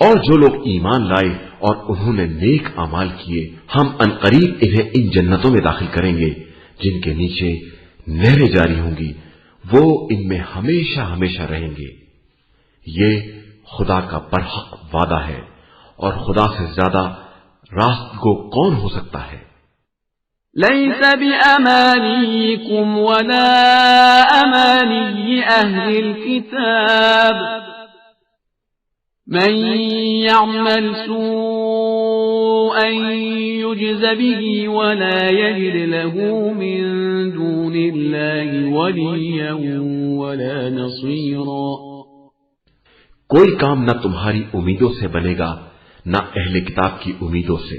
اور جو لوگ ایمان لائے اور انہوں نے نیک اعمال کیے، ہم عنقریب انہیں ان جنتوں میں داخل کریں گے جن کے نیچے نہریں جاری ہوں گی، وہ ان میں ہمیشہ ہمیشہ رہیں گے۔ یہ خدا کا برحق وعدہ ہے، اور خدا سے زیادہ راست گو کون ہو سکتا ہے؟ ليس بأمانيكم ولا أماني أهل الكتاب من يعمل سوءا يجز به ولا يجد له من دون الله وليا ولا نصيرا۔ کوئی کام نہ تمہاری امیدوں سے بنے گا نہ اہل کتاب کی امیدوں سے،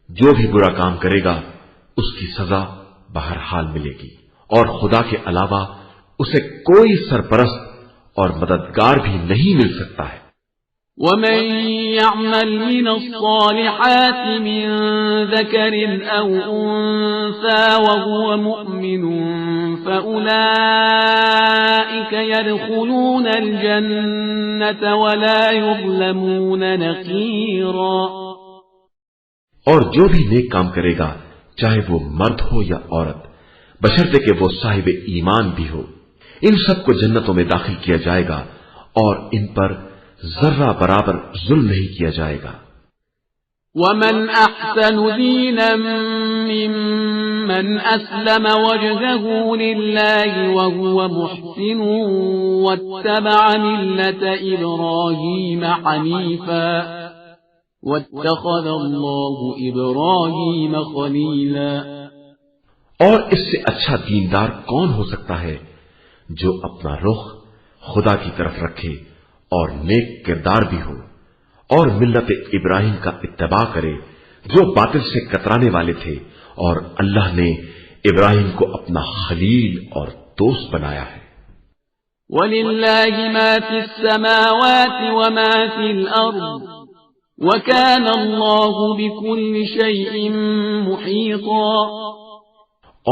جو بھی برا کام کرے گا اس کی سزا بہرحال ملے گی، اور خدا کے علاوہ اسے کوئی سرپرست اور مددگار بھی نہیں مل سکتا ہے۔ ومن يعمل من الصالحات من ذكر أو أنثى وهو مؤمن فأولئك يدخلون الجنة ولا يظلمون نقيرا۔ اور جو بھی نیک کام کرے گا چاہے وہ مرد ہو یا عورت، بشرطے کہ وہ صاحب ایمان بھی ہو، ان سب کو جنتوں میں داخل کیا جائے گا اور ان پر ذرہ برابر ظلم نہیں کیا جائے گا۔ ومن احسن دینا ممن اسلم وجهه لله وهو محسن واتبع ملة ابراهيم حنيفا واتخذ الله ابراهيم خليلا۔ اور اس سے اچھا دیندار کون ہو سکتا ہے جو اپنا رخ خدا کی طرف رکھے اور نیک کردار بھی ہو، اور ملت ابراہیم کا اتباع کرے جو باطل سے کترانے والے تھے، اور اللہ نے ابراہیم کو اپنا خلیل اور دوست بنایا ہے۔ وَلِلَّهِ مَا فِي السَّمَاوَاتِ وَمَا فِي الْأَرْضِ وَكَانَ اللَّهُ بِكُلِّ شَيْءٍ مُحِيطًا۔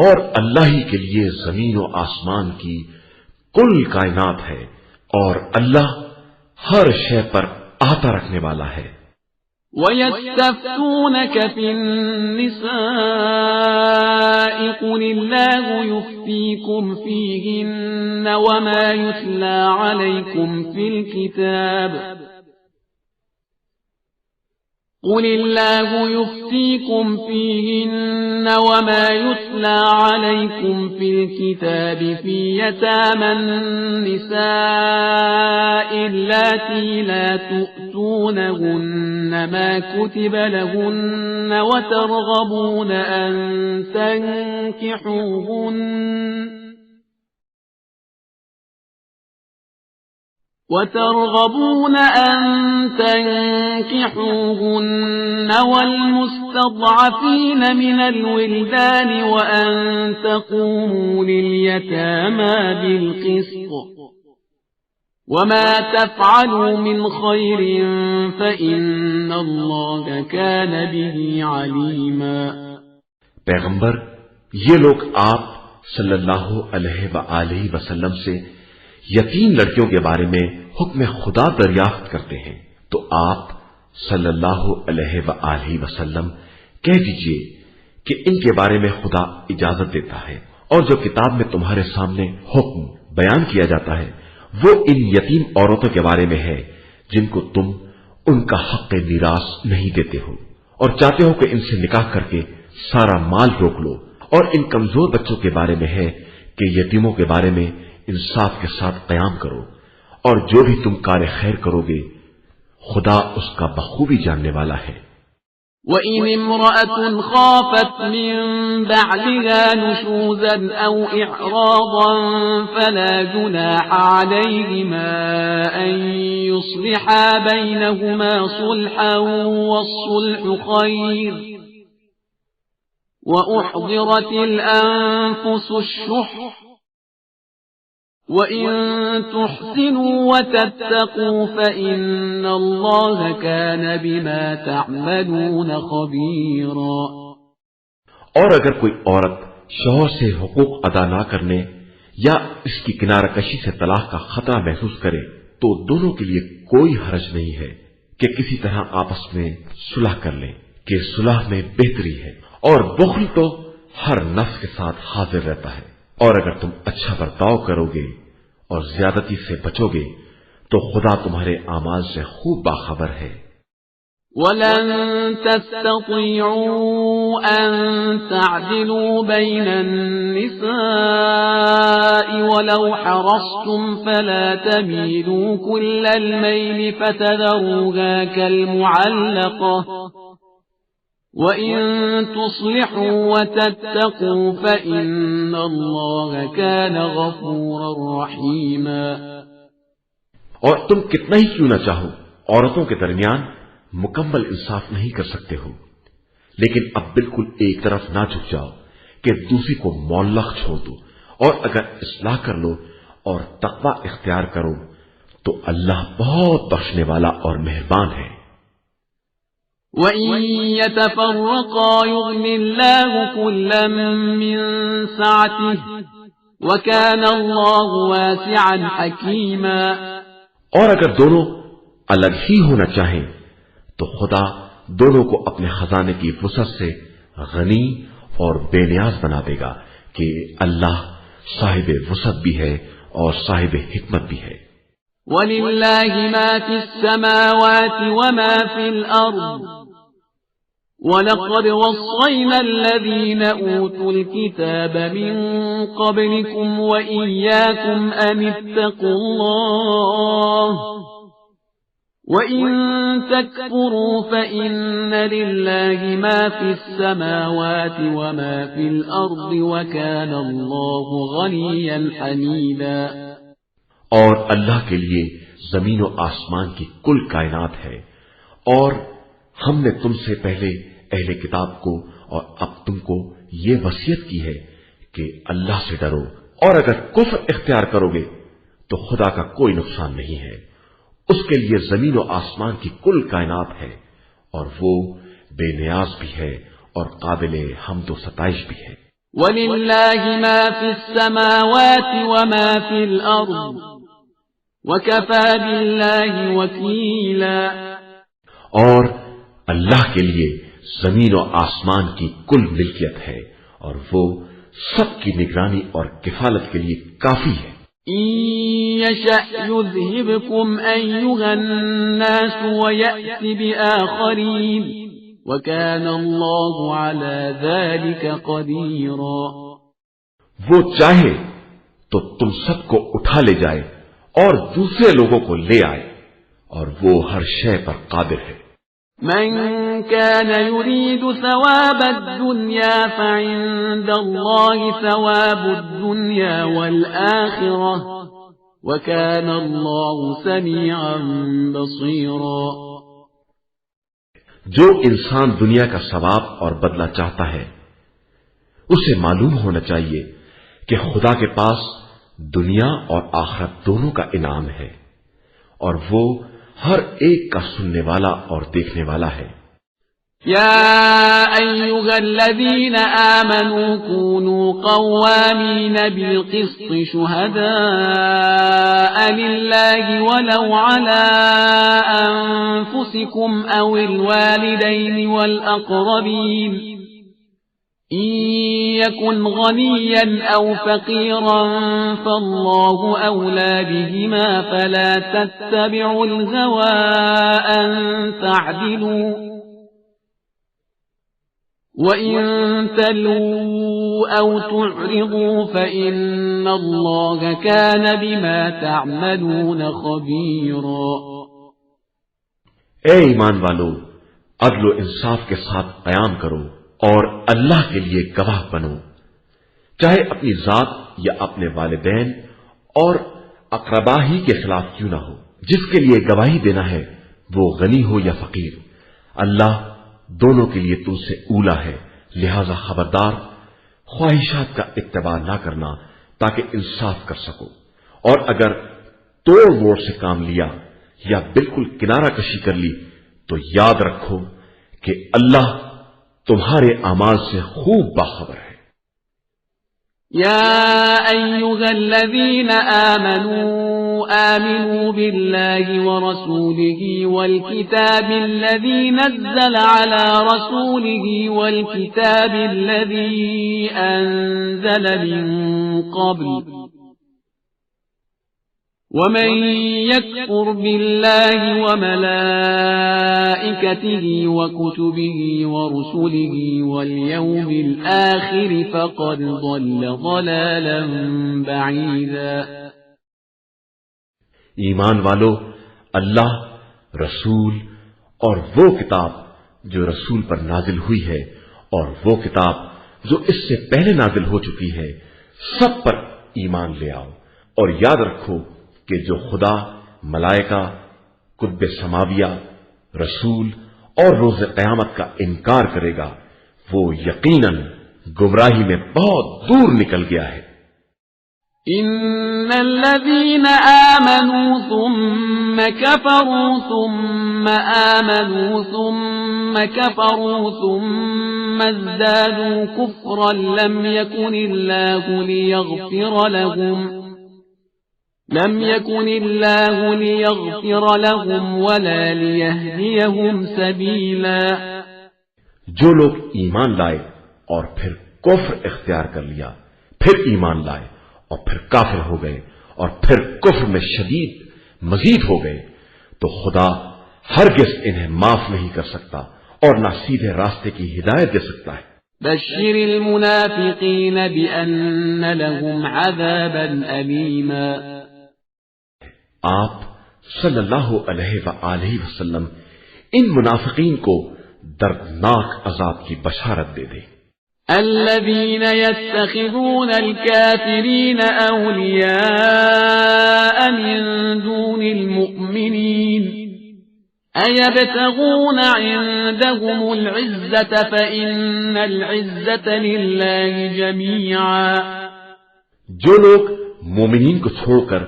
اور اللہ ہی کے لیے زمین و آسمان کی کل کائنات ہے، اور اللہ ہر شے پر احاطہ رکھنے والا ہے۔ وَيَسْتَفْتُونَكَ فِي النِّسَاءِ قُلِ اللَّهُ يُفْتِيكُمْ فِيهِنَّ وَمَا يُتْلَى عَلَيْكُمْ فِي الْكِتَابِ قل الله يفتيكم فيهن وما يتلى عليكم في الكتاب في يتامى النساء اللاتي لا تؤتونهن ما كتب لهن وترغبون أن تنكحوهن والمستضعفين من الولدان وأن تقوموا لليتامى بالقسط وما تفعلوا من خير فإن الله كان به عليما. پیغمبر، یہ لوگ آپ صلی اللہ علیہ وآلہ وسلم سے یتیم لڑکیوں کے بارے میں حکم خدا دریافت کرتے ہیں، تو آپ صلی اللہ علیہ وآلہ وسلم کہہ دیجئے کہ ان کے بارے میں خدا اجازت دیتا ہے، اور جو کتاب میں تمہارے سامنے حکم بیان کیا جاتا ہے وہ ان یتیم عورتوں کے بارے میں ہے جن کو تم ان کا حق میراث نہیں دیتے ہو، اور چاہتے ہو کہ ان سے نکاح کر کے سارا مال روک لو، اور ان کمزور بچوں کے بارے میں ہے کہ یتیموں کے بارے میں انصاف کے ساتھ قیام کرو، اور جو بھی تم کار خیر کرو گے خدا اس کا بخوبی جاننے والا ہے۔ وَإِنِ امْرَأَةٌ خَافَتْ مِنْ بَعْلِهَا نُشُوزًا أَوْ إِعْرَاضًا فَلَا جُنَاحَ عَلَيْهِمَا أَنْ يُصْلِحَا بَيْنَهُمَا صُلْحًا وَالصُّلْحُ خَيْرٌ وَأُحْضِرَتِ الْأَنفُسُ الشُّحَّ وَإِن تُحْسِنُوا وَتَتَّقُوا فَإِنَّ اللَّهَ كَانَ بِمَا تَعْمَلُونَ خَبِيرًا۔ اور اگر کوئی عورت شوہر سے حقوق ادا نہ کرنے یا اس کی کنارہ کشی سے طلاق کا خطرہ محسوس کرے تو دونوں کے لیے کوئی حرج نہیں ہے کہ کسی طرح آپس میں صلح کر لیں، کہ صلح میں بہتری ہے، اور بخل تو ہر نفس کے ساتھ حاضر رہتا ہے، اور اگر تم اچھا برتاؤ کرو گے اور زیادتی سے بچو گے تو خدا تمہارے اعمال سے خوب باخبر ہے۔ وَلَن تَسْتَطِيعُوا أَن تَعْدِلُوا بَيْنَ النِّسَاءِ وَلَوْ حَرَصْتُمْ فَلَا تَمِيلُوا كُلَّ الْمَيْلِ فَتَذَرُوهَا كَالْمُعَلَّقَةِ وَإِن تُصْلِحُوا وَتَتَّقُوا فَإِنَّ اللَّهَ كَانَ غَفُورًا رَحِيمًا۔ اور تم کتنا ہی کیوں نہ چاہو عورتوں کے درمیان مکمل انصاف نہیں کر سکتے ہو، لیکن اب بالکل ایک طرف نہ جھک جاؤ کہ دوسری کو معلق چھوڑ دو، اور اگر اصلاح کر لو اور تقوی اختیار کرو تو اللہ بہت بخشنے والا اور مہربان ہے۔ وَإِن يَتَفَرَّقَا يُغْنِ اللَّهُ كُلًّا مِّن سَعَتِهِ وَكَانَ اللَّهُ وَاسِعًا حَكِيمًا۔ اور اگر دونوں الگ ہی ہونا چاہیں تو خدا دونوں کو اپنے خزانے کی وسعت سے غنی اور بے نیاز بنا دے گا، کہ اللہ صاحب وسعت بھی ہے اور صاحب حکمت بھی ہے۔ وَلِلَّهِ مَا فِي السَّمَاوَاتِ وَمَا فِي الْأَرْضِ وَلَقَدْ وَصَّيْنَا الَّذِينَ أُوتُوا الْكِتَابَ مِنْ قَبْلِكُمْ وَإِيَّاكُمْ أَنِ اتَّقُوا اللَّهَ وَإِن تَكْفُرُوا فَإِنَّ لِلَّهِ مَا فِي السَّمَاوَاتِ وَمَا فِي الْأَرْضِ وَكَانَ اللَّهُ غَنِيًّا حَمِيدًا۔ اور اللہ کے لیے زمین و آسمان کی کل کائنات ہے، اور ہم نے تم سے پہلے اہل کتاب کو اور اب تم کو یہ وصیت کی ہے کہ اللہ سے ڈرو، اور اگر کفر اختیار کرو گے تو خدا کا کوئی نقصان نہیں ہے، اس کے لیے زمین و آسمان کی کل کائنات ہے، اور وہ بے نیاز بھی ہے اور قابل حمد و ستائش بھی ہے۔ وَلِلَّهِ مَا فِي السَّمَاوَاتِ وَمَا فِي الْأَرْضِ وَكَفَى بِاللَّهِ وَكِيلًا۔ اور اللہ کے لیے زمین و آسمان کی کل ملکیت ہے، اور وہ سب کی نگرانی اور کفالت کے لیے کافی ہے۔ إن يشأ يذهبكم أيها الناس ويأت بآخرين وكان الله على ذلك قديرا. وہ چاہے تو تم سب کو اٹھا لے جائے اور دوسرے لوگوں کو لے آئے اور وہ ہر شے پر قادر ہے. من كان يريد ثواب الدنيا فعند الله ثواب الدنيا والآخرة وكان الله سميعا بصيرا. جو انسان دنیا کا ثواب اور بدلہ چاہتا ہے اسے معلوم ہونا چاہیے کہ خدا کے پاس دنیا اور آخرت دونوں کا انعام ہے اور وہ ہر ایک کا سننے والا اور دیکھنے والا ہے. يا أيها الذين آمنوا كونوا قوامين بالقسط شهداء لله ولو على أنفسكم أو الوالدين والأقربين إن يكن غنيا أو فقيرا فالله أولى بهما فلا تتبعوا الهوى أن تعدلوا وَإِن تَلْوُوا أَوْ تُعْرِضُوا فَإِنَّ اللَّهَ كَانَ بِمَا تَعْمَلُونَ خَبِيرًا. اے ایمان والو، عدل و انصاف کے ساتھ قیام کرو اور اللہ کے لیے گواہ بنو، چاہے اپنی ذات یا اپنے والدین اور اقربا ہی کے خلاف کیوں نہ ہو. جس کے لیے گواہی دینا ہے وہ غنی ہو یا فقیر، اللہ دونوں کے لیے تم سے اولا ہے، لہذا خبردار خواہشات کا اتباع نہ کرنا تاکہ انصاف کر سکو. اور اگر توڑ موڑ سے کام لیا یا بالکل کنارہ کشی کر لی تو یاد رکھو کہ اللہ تمہارے اعمال سے خوب باخبر ہے. يا أيها الذين آمنوا بالله ورسوله والكتاب الذي نزل على رسوله والكتاب الذي أنزل من قبل ومن يكفر بالله وملائكته وكتبه ورسله واليوم الآخر فقد ضل ضلالا بعيدا. ایمان والو، اللہ، رسول اور وہ کتاب جو رسول پر نازل ہوئی ہے اور وہ کتاب جو اس سے پہلے نازل ہو چکی ہے سب پر ایمان لے آؤ اور یاد رکھو کہ جو خدا، ملائکہ، کتب سماویہ، رسول اور روز قیامت کا انکار کرے گا وہ یقیناً گمراہی میں بہت دور نکل گیا ہے. ان الذين آمنوا ثم كفروا ثم آمنوا ثم كفروا ثم ازدادوا كفرا لم يكن الله ليغفر لهم ولا ليهديهم سبيلا. جو لوگ ایمان لائے اور پھر کفر اختیار کر لیا، پھر ایمان لائے اور پھر کافر ہو گئے اور پھر کفر میں شدید مزید ہو گئے تو خدا ہرگز انہیں معاف نہیں کر سکتا اور نہ سیدھے راستے کی ہدایت دے سکتا ہے. بشر المنافقین بأن لهم عذابا ألیما. آپ صلی اللہ علیہ وآلہ وسلم ان منافقین کو دردناک عذاب کی بشارت دے دیں. الذين يتخذون الكافرين أولياء من دون المؤمنين أيبتغون عندهم العزة فإن العزة لله جميعا. جو لوگ مومنین کو چھوڑ کر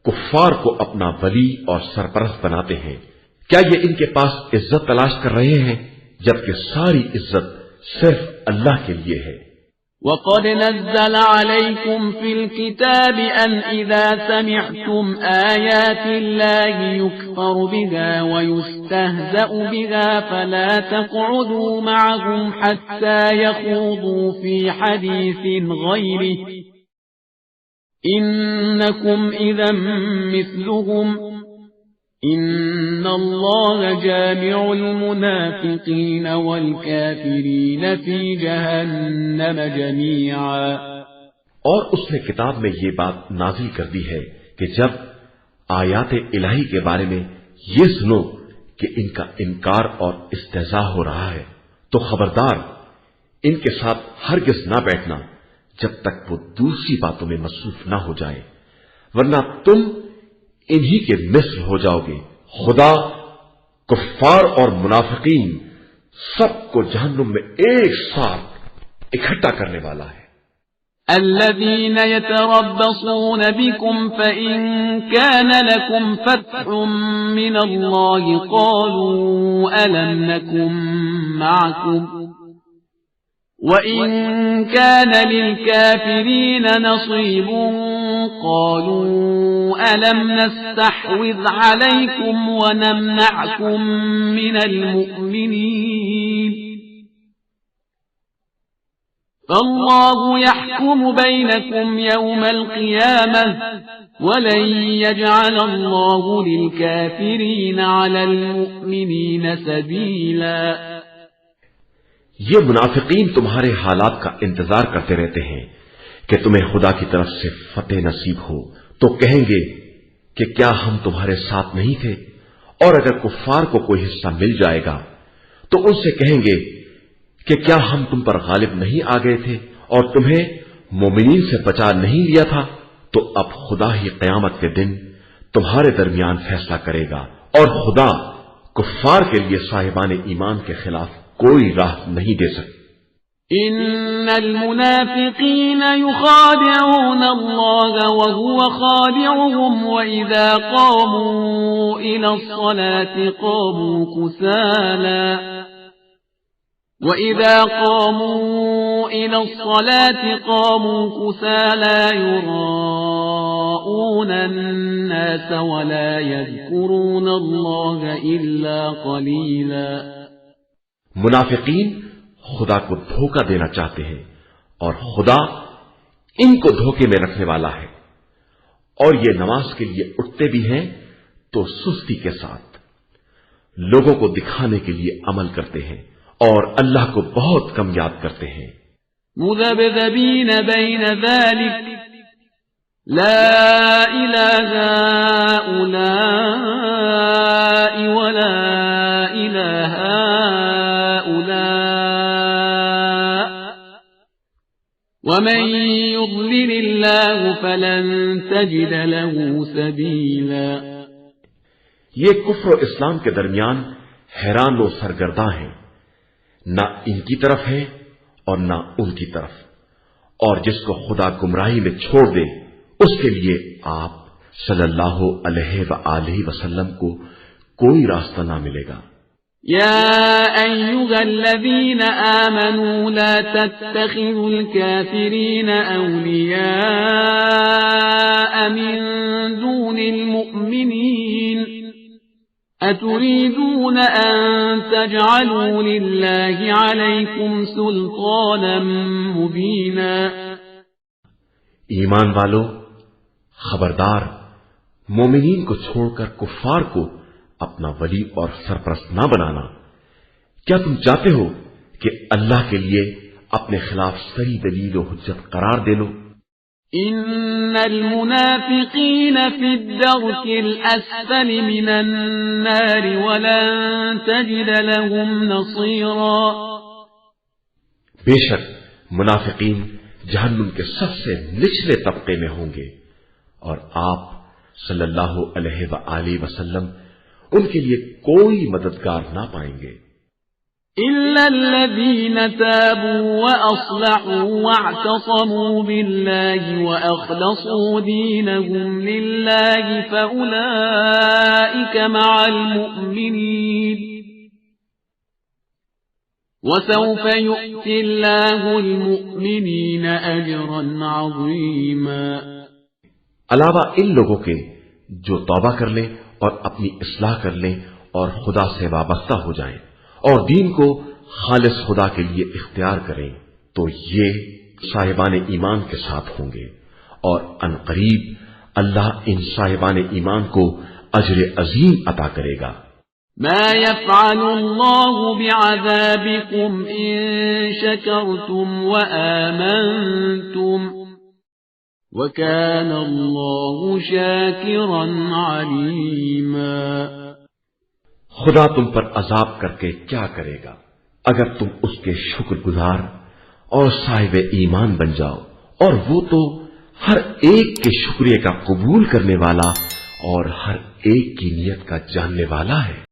کفار کو اپنا ولی اور سرپرست بناتے ہیں، کیا یہ ان کے پاس عزت تلاش کر رہے ہیں جبکہ ساری عزت صرف اللہ کے لیے ہے. وَقَدْ نَزَّلَ عَلَيْكُمْ فِي الْكِتَابِ أَنْ إِذَا سَمِعْتُمْ آيَاتِ اللَّهِ يُكْفَرُ بِهَا وَيُسْتَهْزَأُ بِهَا فَلَا تَقْعُدُوا مَعَهُمْ حَتَّى يَخُوضُوا فِي حَدِيثٍ غَيْرِهِ إنكم إذا مثلهم إن الله جامع المنافقين والكافرين في جهنم جميعا۔ اور اس نے کتاب میں یہ بات نازل کر دی ہے کہ جب آیات الہی کے بارے میں یہ سنو کہ ان کا انکار اور استہزاء ہو رہا ہے تو خبردار ان کے ساتھ ہرگز نہ بیٹھنا جب تک وہ دوسری باتوں میں مصروف نہ ہو جائے، ورنہ تم انہی کے مثل ہو جاؤ گے۔ خدا کفار اور منافقین سب کو جہنم میں ایک ساتھ اکٹھا کرنے والا ہے۔ الذين يتربصون بكم فإن كان لكم فتح من الله قالوا ألم نكن معكم وإن كان للكافرين نصيب قالوا ألم نستحوذ عليكم ونمنعكم من المؤمنين فالله يحكم بينكم يوم القيامة ولن يجعل الله للكافرين على المؤمنين سبيلا۔ یہ منافقین تمہارے حالات کا انتظار کرتے رہتے ہیں کہ تمہیں خدا کی طرف سے فتح نصیب ہو تو کہیں گے کہ کیا ہم تمہارے ساتھ نہیں تھے، اور اگر کفار کو کوئی حصہ مل جائے گا تو ان سے کہیں گے کہ کیا ہم تم پر غالب نہیں آ گئے تھے اور تمہیں مومنین سے بچا نہیں لیا تھا۔ تو اب خدا ہی قیامت کے دن تمہارے درمیان فیصلہ کرے گا، اور خدا کفار کے لیے صاحبان ایمان کے خلاف کوئی راہ نہیں دے سکتا۔ ان المنافقین یخادعون اللہ وهو خادعهم واذا قاموا الى الصلاة قاموا كسالا وَإِذَا قَامُوا إِلَى الصَّلَاةِ قَامُوا كُسَالَى يُرَاءُونَ النَّاسَ وَلَا يَذْكُرُونَ اللَّهَ إِلَّا قَلِيلًا۔ منافقین خدا کو دھوکہ دینا چاہتے ہیں اور خدا ان کو دھوکے میں رکھنے والا ہے، اور یہ نماز کے لیے اٹھتے بھی ہیں تو سستی کے ساتھ، لوگوں کو دکھانے کے لیے عمل کرتے ہیں اور اللہ کو بہت کم یاد کرتے ہیں۔ مذبذبین بین ذلک لا الہ هؤلاء ولا الہ هؤلاء ومن يضلل اللہ فلن تجد له سبیلا۔ یہ کفر و اسلام کے درمیان حیران و سرگرداں ہیں، نہ ان کی طرف ہے اور نہ ان کی طرف، اور جس کو خدا گمراہی میں چھوڑ دے اس کے لیے آپ صلی اللہ علیہ وآلہ وسلم کو کوئی راستہ نہ ملے گا۔ یا ایھا الذین آمنوا لا تتخذوا الکافرین اولیاء من دون المؤمنین أتريدون أن تجعلوا لله عليكم سلطانا مبينا۔ ایمان والو، خبردار، مومنین کو چھوڑ کر کفار کو اپنا ولی اور سرپرست نہ بنانا۔ کیا تم چاہتے ہو کہ اللہ کے لیے اپنے خلاف صحیح دلیل و حجت قرار دے لو؟ ان المنافقین فی الدرک الاسفل من النار ولن تجد لهم نصیرا۔ بے شک منافقین جہنم کے سب سے نچلے طبقے میں ہوں گے، اور آپ صلی اللہ علیہ وآلہ وسلم ان کے لیے کوئی مددگار نہ پائیں گے۔ إلا الذين تابوا وأصلحوا واعتصموا بالله وأخلصوا دينهم لله فأولئك مع المؤمنين وسوف يؤتي الله المؤمنين أجرا عظيما۔ علاوہ ان لوگوں کے جو توبہ کر لیں اور اپنی اصلاح کر لیں اور خدا سے وابستہ ہو جائیں اور دین کو خالص خدا کے لیے اختیار کریں تو یہ صاحبان ایمان کے ساتھ ہوں گے، اور عنقریب اللہ ان صاحبان ایمان کو اجر عظیم عطا کرے گا۔ ما يفعل الله بعذابكم إن شكرتم وآمنتم وكان الله شاكرا عليما۔ خدا تم پر عذاب کر کے کیا کرے گا اگر تم اس کے شکر گزار اور صاحب ایمان بن جاؤ، اور وہ تو ہر ایک کے شکریہ کا قبول کرنے والا اور ہر ایک کی نیت کا جاننے والا ہے۔